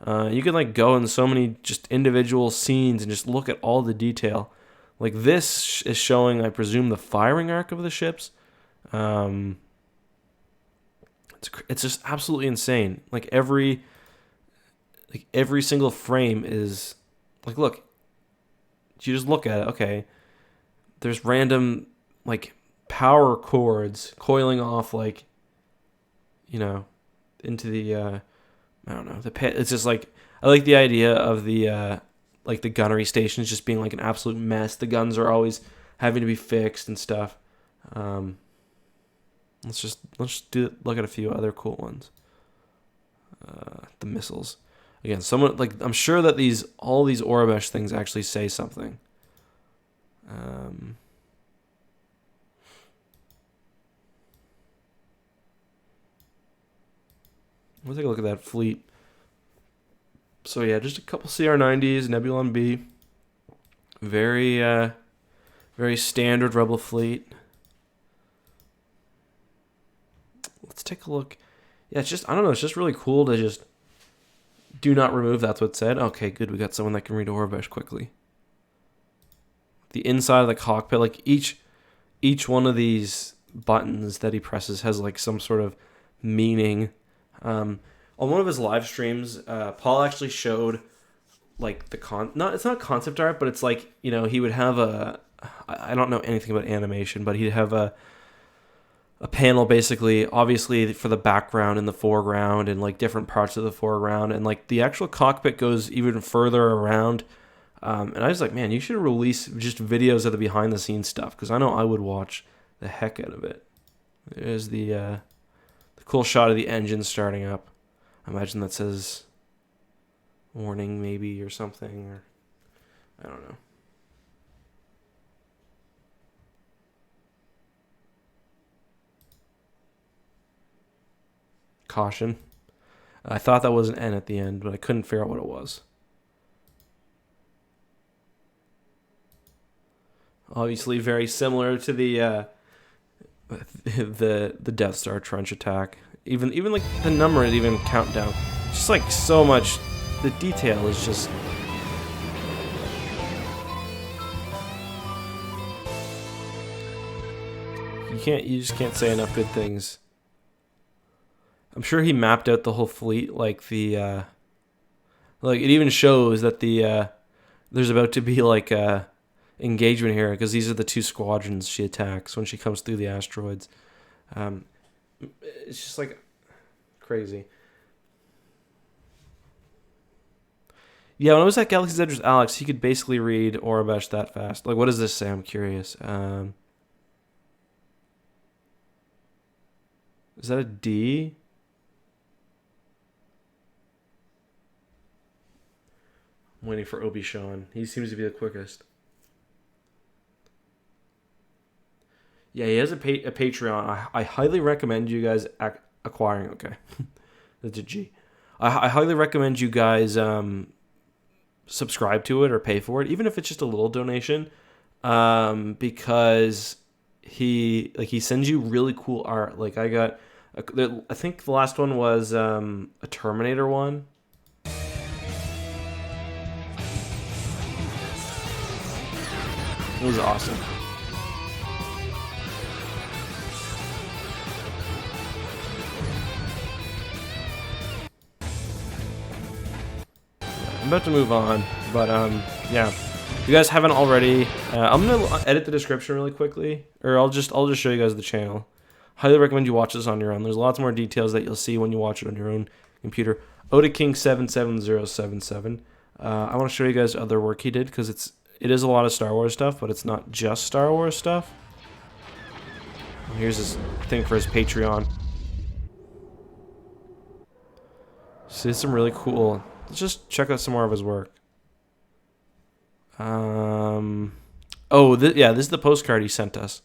You can like go in so many just individual scenes and just look at all the detail. Like this is showing, I presume, the firing arc of the ships. It's just absolutely insane. Like every single frame is like, look, you just look at it. Okay, there's random like power cords coiling off, like, you know, into the I don't know, the pit. It's just like, I like the idea of the like the gunnery stations just being like an absolute mess. The guns are always having to be fixed and stuff. Let's just look at a few other cool ones. The missiles. Again, someone like, I'm sure that all these Orabesh things actually say something. We'll take a look at that fleet. So yeah, just a couple CR-90s, Nebulon B. Very standard Rebel fleet. take a look. Yeah, it's just, I don't know, it's just really cool to just do not remove. That's what it said. Okay, good. We got someone that can read Orbesh quickly. The inside of the cockpit, like each one of these buttons that he presses has like some sort of meaning. On one of his live streams, Paul actually showed like the it's not concept art, but it's like, you know, he would have I don't know anything about animation, but he'd have a panel basically, obviously for the background and the foreground and like different parts of the foreground, and like the actual cockpit goes even further around. And I was like, man, you should release just videos of the behind the scenes stuff, because I know I would watch the heck out of it. There's the cool shot of the engine starting up. I imagine that says warning maybe or something, or I don't know. Caution. I thought that was an N at the end, but I couldn't figure out what it was. Obviously very similar to the Death Star trench attack. Even like the number is even countdown. Just like so much, the detail is just you just can't say enough good things. I'm sure he mapped out the whole fleet, like the like it even shows that the there's about to be like a engagement here, because these are the two squadrons she attacks when she comes through the asteroids. It's just like crazy. Yeah, when I was at Galaxy's Edge with Alex, he could basically read Orbesh that fast. Like, what does this say? I'm curious. Is that a D? I'm waiting for Obi-Sean. He seems to be the quickest. Yeah, he has a Patreon. I highly recommend you guys acquiring. Okay, that's a G. I highly recommend you guys subscribe to it or pay for it, even if it's just a little donation, because he sends you really cool art. Like I got, I think the last one was a Terminator one. It was awesome. I'm about to move on, but yeah. If you guys haven't already, I'm gonna edit the description really quickly, or I'll just show you guys the channel. Highly recommend you watch this on your own. There's lots more details that you'll see when you watch it on your own computer. Oda King 77077. I want to show you guys other work he did, because it is a lot of Star Wars stuff, but it's not just Star Wars stuff. Here's his thing for his Patreon. So it's some really cool. Let's just check out some more of his work. Yeah, this is the postcard he sent us.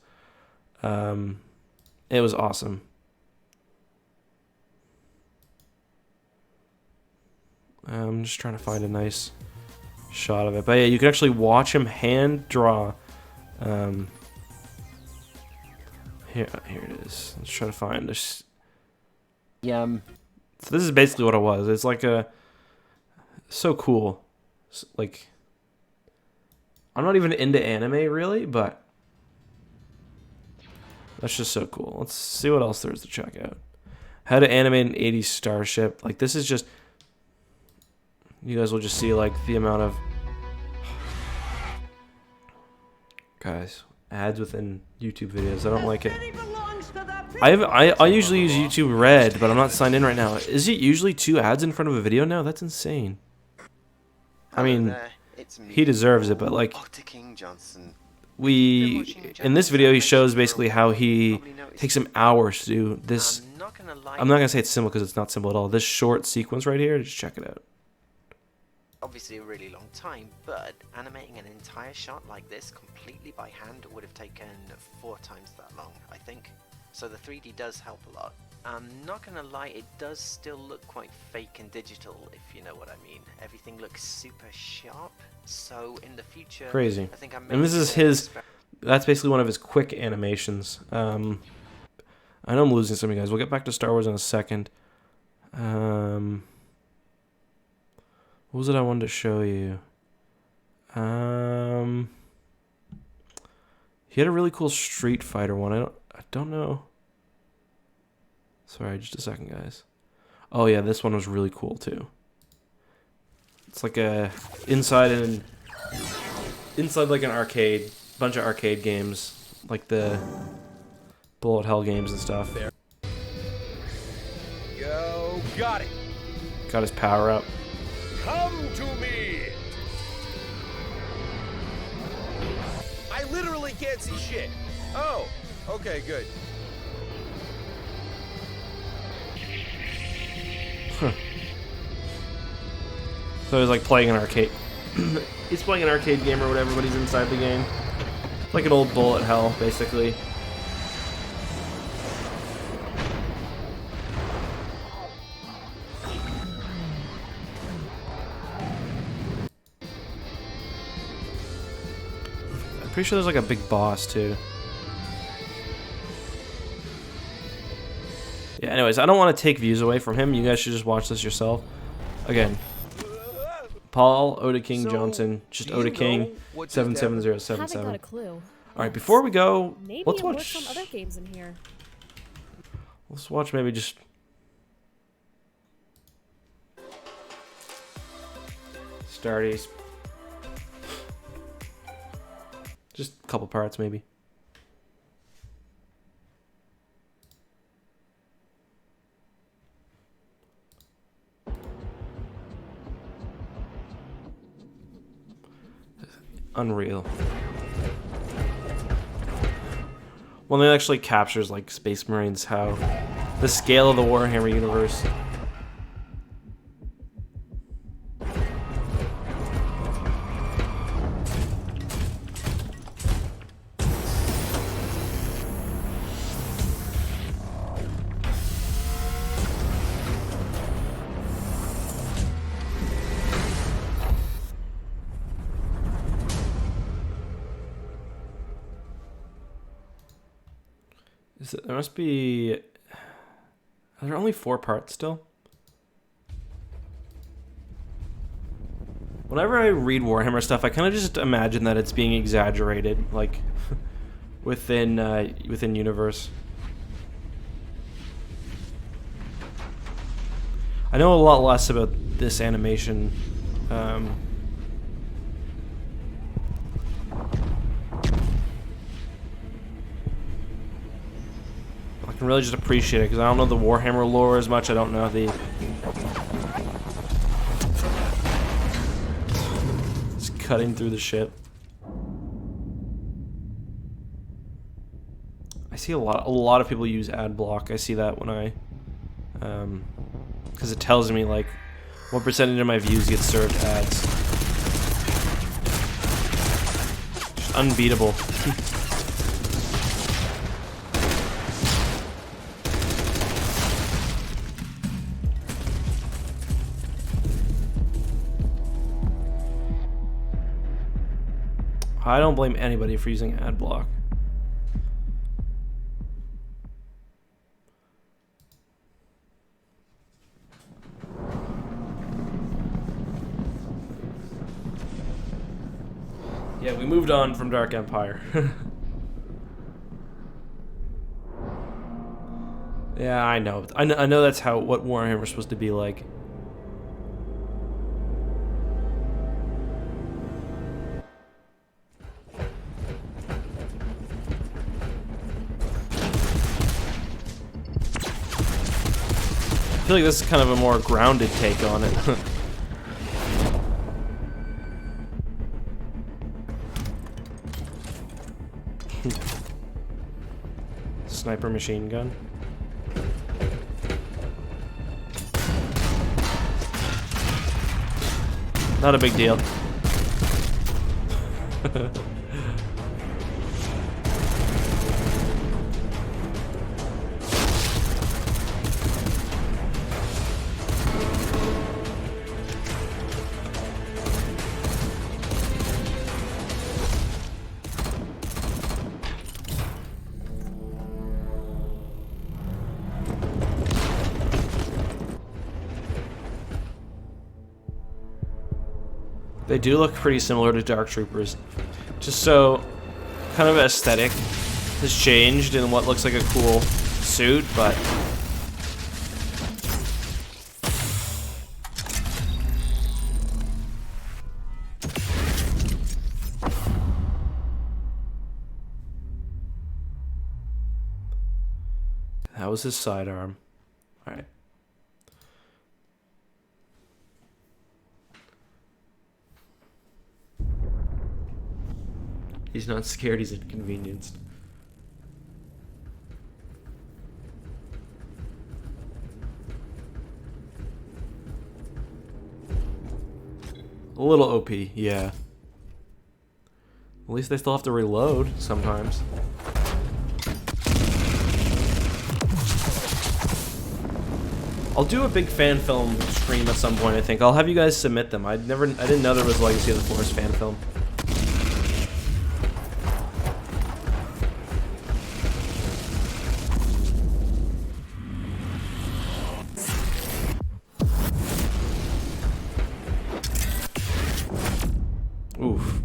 It was awesome. I'm just trying to find a nice shot of it. But yeah, you can actually watch him hand draw. Here it is. Let's try to find this. Yeah. So this is basically what it was. It's like so cool. Like, I'm not even into anime really, but that's just so cool. Let's see what else there is to check out. How to animate an 80s starship. Like, this is just, you guys will just see like the amount of guys ads within YouTube videos. I don't like it. I usually use YouTube Red, but I'm not signed in right now. Is it usually 2 ads in front of a video now? That's insane. I mean, he deserves it, but like, in this video he shows basically how he takes him hours to do this. I'm not gonna say it's simple, because it's not simple at all. This short sequence right here, just check it out. Obviously a really long time, but animating an entire shot like this completely by hand would have taken 4 times that long, I think. So the 3D does help a lot. I'm not gonna lie, it does still look quite fake and digital, if you know what I mean. Everything looks super sharp, so in the future, crazy. I think and this is his, that's basically one of his quick animations. I know I'm losing some of you guys. We'll get back to Star Wars in a second. What was it I wanted to show you? He had a really cool Street Fighter one. I don't know. Sorry, just a second, guys. Oh yeah, this one was really cool too. It's like a inside like an arcade, bunch of arcade games, like the bullet hell games and stuff. There. Yo, got it. Got his power up. Come to me. I literally can't see shit. Oh, okay, good. Huh. So he's like playing an arcade. He's playing an arcade game or whatever, but he's inside the game. Like an old bullet hell, basically. I'm pretty sure there's like a big boss too. Yeah, anyways, I don't want to take views away from him. You guys should just watch this yourself. Again, Paul Oda King Johnson, just Oda King 77077. Haven't got a clue. All right, before we go, Maybe let's it watch works some other games in here. Let's watch maybe just Stardust. Just a couple parts maybe. Unreal. Well, it actually captures like Space Marines, how the scale of the Warhammer universe. There must be... Are there only 4 parts still? Whenever I read Warhammer stuff, I kind of just imagine that it's being exaggerated, like, within universe. I know a lot less about this animation. I can really just appreciate it because I don't know the Warhammer lore as much. I don't know the... Just cutting through the shit. I see a lot of people use ad block. I see that when I... because it tells me like what percentage of my views get served ads. Just unbeatable. I don't blame anybody for using ad block. Yeah, we moved on from Dark Empire. Yeah, I know. I know that's what Warhammer's supposed to be like. I feel like this is kind of a more grounded take on it. Sniper machine gun. Not a big deal. They do look pretty similar to Dark Troopers. Just so kind of aesthetic has changed in what looks like a cool suit, but that was his sidearm. All right. He's not scared, he's inconvenienced. A little OP, yeah. At least they still have to reload sometimes. I'll do a big fan film stream at some point, I think. I'll have you guys submit them. I didn't know there was Legacy of the Force fan film. Oof.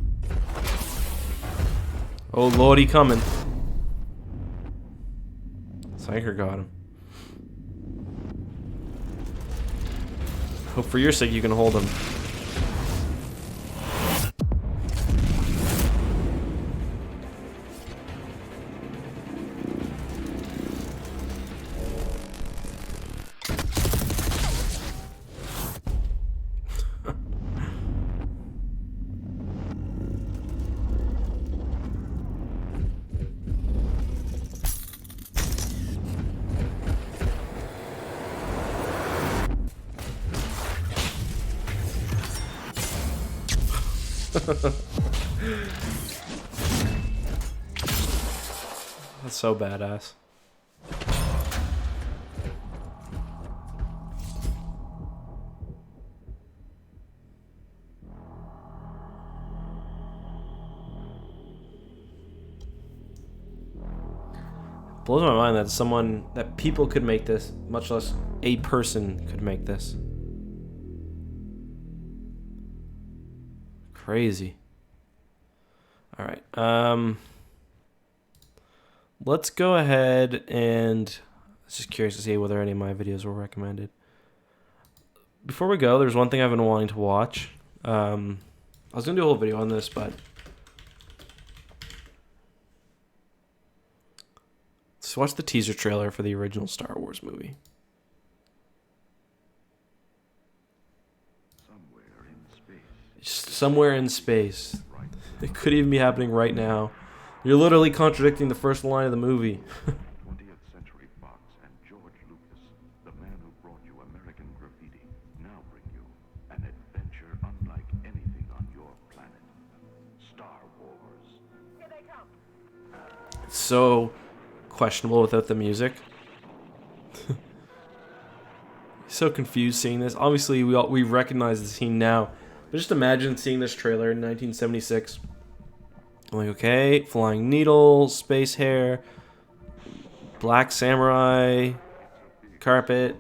Oh lordy, coming. Psyker got him. Hope for your sake you can hold him. That's so badass. Blows my mind that people could make this, much less a person could make this. Crazy. All right. Let's go ahead and I was just curious to see whether any of my videos were recommended. Before we go, there's one thing I've been wanting to watch. I was gonna do a whole video on this, but let's watch the teaser trailer for the original Star Wars movie. Somewhere in space. It could even be happening right now. You're literally contradicting the first line of the movie. 20th Century Fox and George Lucas, the man who brought you American Graffiti, now bring you an adventure unlike anything on your planet. Star Wars. Here they come. It's so questionable without the music. So confused seeing this. Obviously, we recognize the scene now. But just imagine seeing this trailer in 1976. I'm like, okay, flying needle, space hair, black samurai, carpet.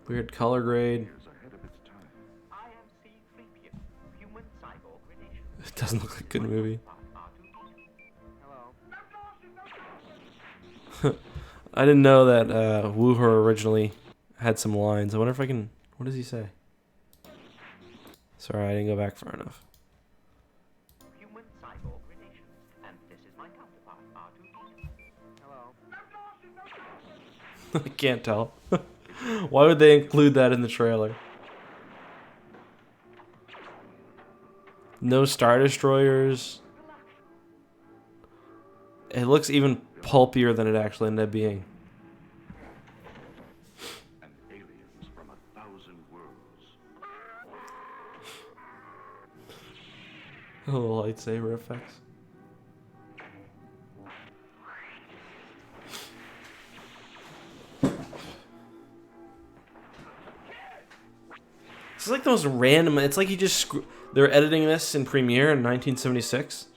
Weird color grade. It doesn't look like a good movie. I didn't know that Wooher originally had some lines. I wonder if I can... What does he say? Sorry, I didn't go back far enough. Human cyborg relations, and this is my counterpart, R2. Hello. I can't tell. Why would they include that in the trailer? No Star Destroyers. It looks even pulpier than it actually ended up being. And aliens from 1,000 worlds. Oh, lightsaber effects. It's like the most random. It's like you just they're editing this in Premiere in 1976.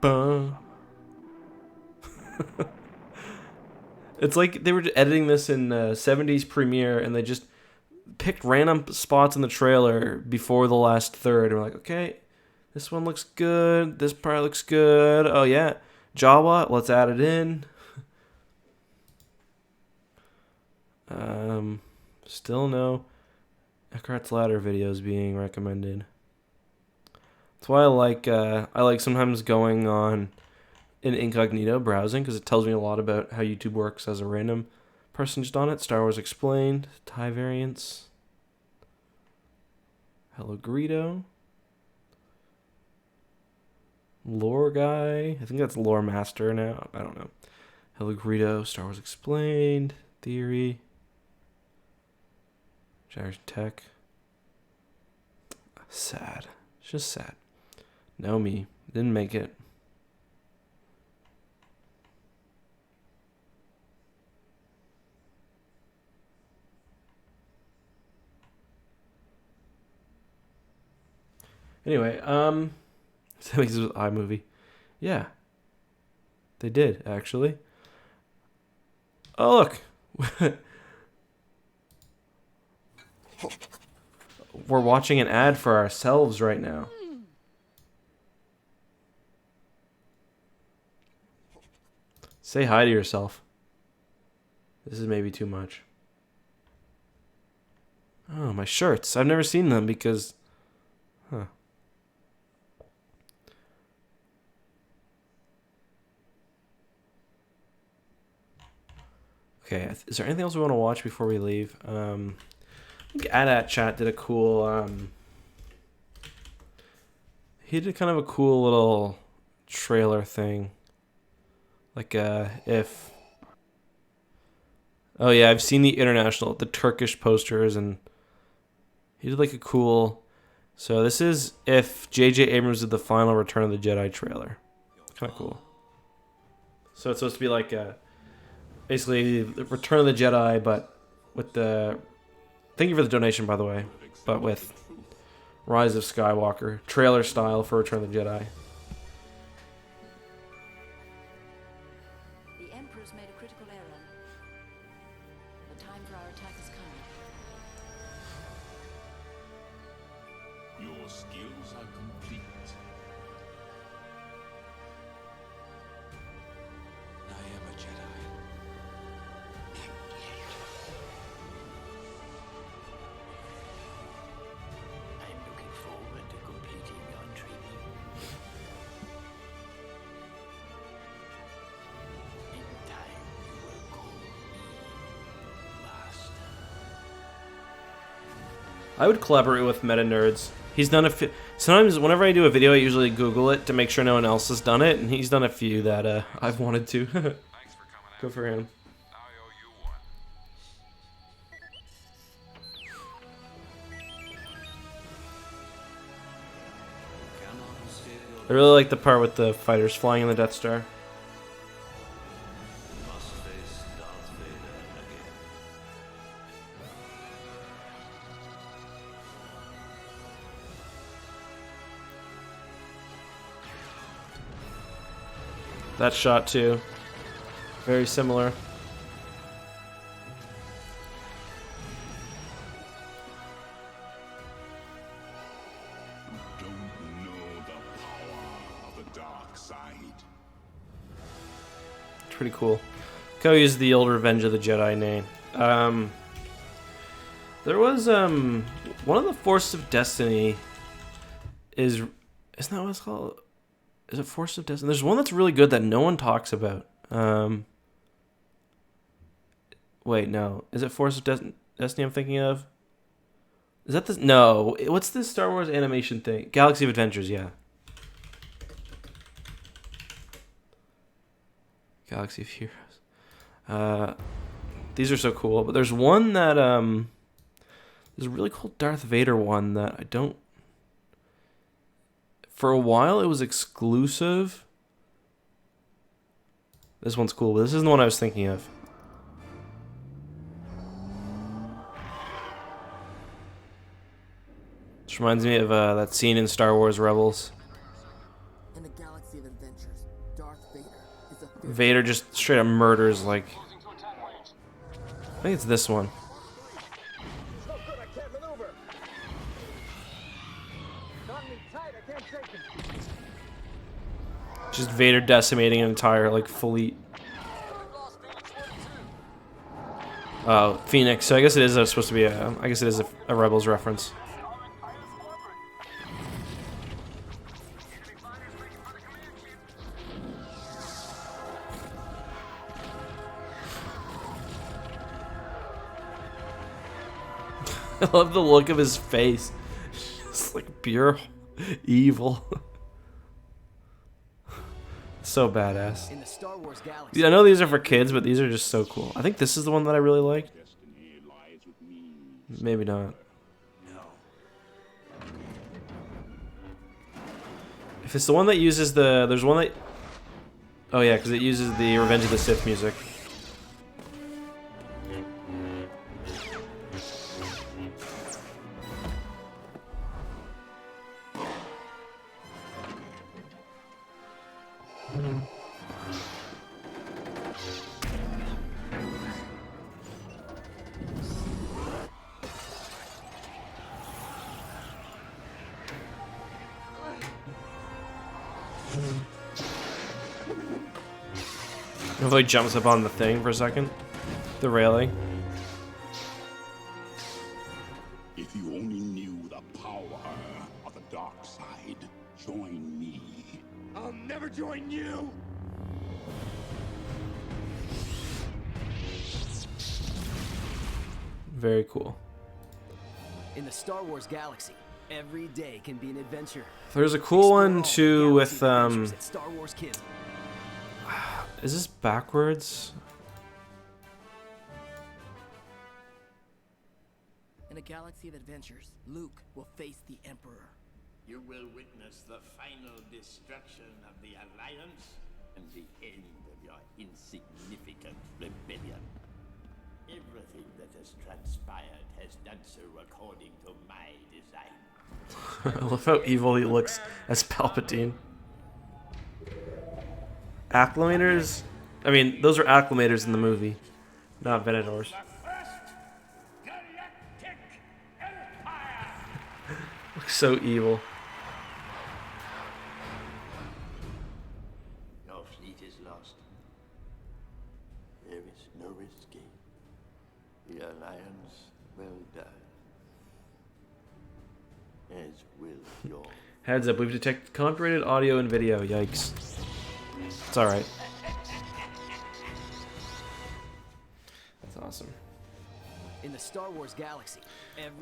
Bum. It's like they were editing this in 70s Premiere, and they just picked random spots in the trailer before the last third. And we're like, okay, this one looks good. This part looks good. Oh, yeah. Jawa, let's add it in. Still no EckhartsLadder videos being recommended. That's why I like sometimes going on in incognito browsing, because it tells me a lot about how YouTube works as a random person just on it. Star Wars Explained, Thai variants. Hello Greedo. Lore Guy. I think that's Lore Master now. I don't know. Hello Greedo, Star Wars Explained, Theory. Generation Tech. Sad. It's just sad. No me. Didn't make it. Anyway, this was iMovie. Yeah. They did, actually. Oh, look. We're watching an ad for ourselves right now. Say hi to yourself. This is maybe too much. Oh, my shirts. I've never seen them because... Huh. Okay, is there anything else we want to watch before we leave? I think AT Chat did a cool... he did kind of a cool little trailer thing. Like, if... Oh yeah, I've seen the Turkish posters, and he did like a cool... So this is if J.J. Abrams did the final Return of the Jedi trailer. Kind of cool. So it's supposed to be like basically the Return of the Jedi, but with the... Thank you for the donation, by the way. But with Rise of Skywalker. Trailer style for Return of the Jedi. The Emperor's made a critical error. The time for our attack is coming. Your skills are complete. I am a Jedi. I'm looking forward to completing your training. In time, you will call me Master. I would collaborate with Meta Nerds. He's done a few... Sometimes, whenever I do a video, I usually Google it to make sure no one else has done it, and he's done a few that I've wanted to. Good for him. I really like the part with the fighters flying in the Death Star. That shot too. Very similar. Don't know the power of the dark side. It's pretty cool. Go use the old Revenge of the Jedi name. There was one of the Force of Destiny isn't that what it's called? Is it Force of Destiny? There's one that's really good that no one talks about. Wait, no. Is it Force of Destiny I'm thinking of? Is that this? No. What's this Star Wars animation thing? Galaxy of Adventures, yeah. Galaxy of Heroes. These are so cool. But there's one that, there's a really cool Darth Vader one that I don't... For a while, it was exclusive. This one's cool, but this isn't the one I was thinking of. This reminds me of that scene in Star Wars Rebels. In the Galaxy of Adventures, Vader just straight up murders, like... I think it's this one. Just Vader decimating an entire, like, fleet. Oh, Phoenix. So I guess it is supposed to be a... I guess it is a Rebels reference. I love the look of his face. It's like pure evil. So badass. In the Star Wars galaxy. Yeah, I know these are for kids, but these are just so cool. I think this is the one that I really like. Maybe not. If it's the one that uses the... There's one that... Oh yeah, because it uses the Revenge of the Sith music. Hopefully jumps up on the thing for a second. The railing. If you only knew the power of the dark side, join me. I'll never join you! Very cool. In the Star Wars galaxy, every day can be an adventure. There's a cool one too with Star Wars Kids. Is this backwards? In a galaxy of adventures, Luke will face the Emperor. You will witness the final destruction of the Alliance and the end of your insignificant rebellion. Everything that has transpired has done so according to my design. I love how evil he looks as Palpatine. Acclimators? I mean, those are acclimators in the movie, not Venators. Looks so evil. Your fleet is lost. There is no escape. The Alliance will die. As will your... Heads up, we've detected copyrighted audio and video. Yikes. It's alright. That's awesome. In the Star Wars galaxy.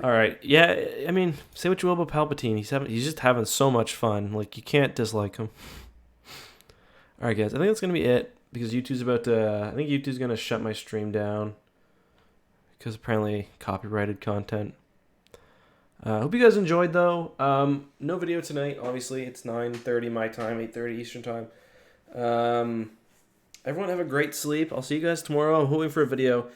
Alright, yeah, I mean, say what you will about Palpatine. He's just having so much fun. Like, you can't dislike him. Alright, guys, I think that's going to be it. Because YouTube's about to... I think YouTube's going to shut my stream down. Because apparently copyrighted content. Hope you guys enjoyed, though. No video tonight, obviously. It's 9:30 my time, 8:30 Eastern time. Everyone have a great sleep. I'll see you guys tomorrow. I'm hoping for a video.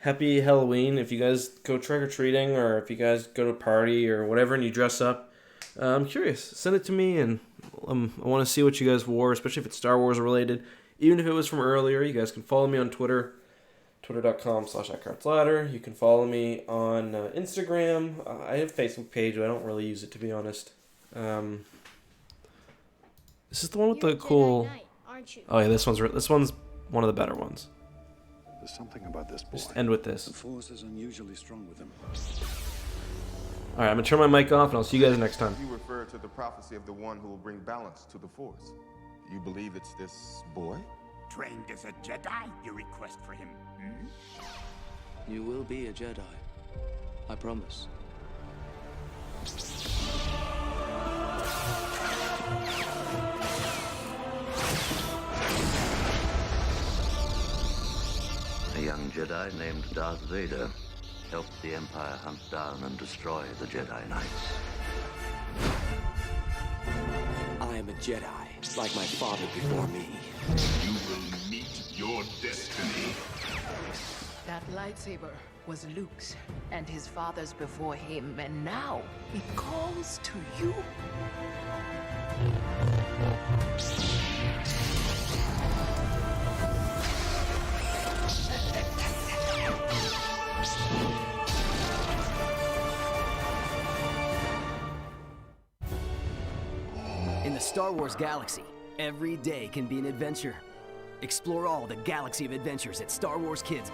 Happy Halloween. If you guys go trick-or-treating or if you guys go to a party or whatever and you dress up, I'm curious. Send it to me, and I want to see what you guys wore, especially if it's Star Wars related. Even if it was from earlier, you guys can follow me on Twitter. Twitter.com/EckhartsLadder. You can follow me on Instagram. I have a Facebook page, but I don't really use it, to be honest. This is the one with the cool... Oh yeah, this one's one of the better ones. There's something about this boy. Just end with this. The force is unusually strong with him. Alright, I'm gonna turn my mic off, and I'll see you guys next time. You refer to the prophecy of the one who will bring balance to the force. You believe it's this boy? Trained as a Jedi, you request for him, hmm? You will be a Jedi. I promise. A young Jedi named Darth Vader helped the Empire hunt down and destroy the Jedi Knights. I am a Jedi, like my father before me. You will meet your destiny. That lightsaber was Luke's and his father's before him, and now it calls to you. the Star Wars galaxy, every day can be an adventure. Explore all the galaxy of adventures at Star Wars Kids.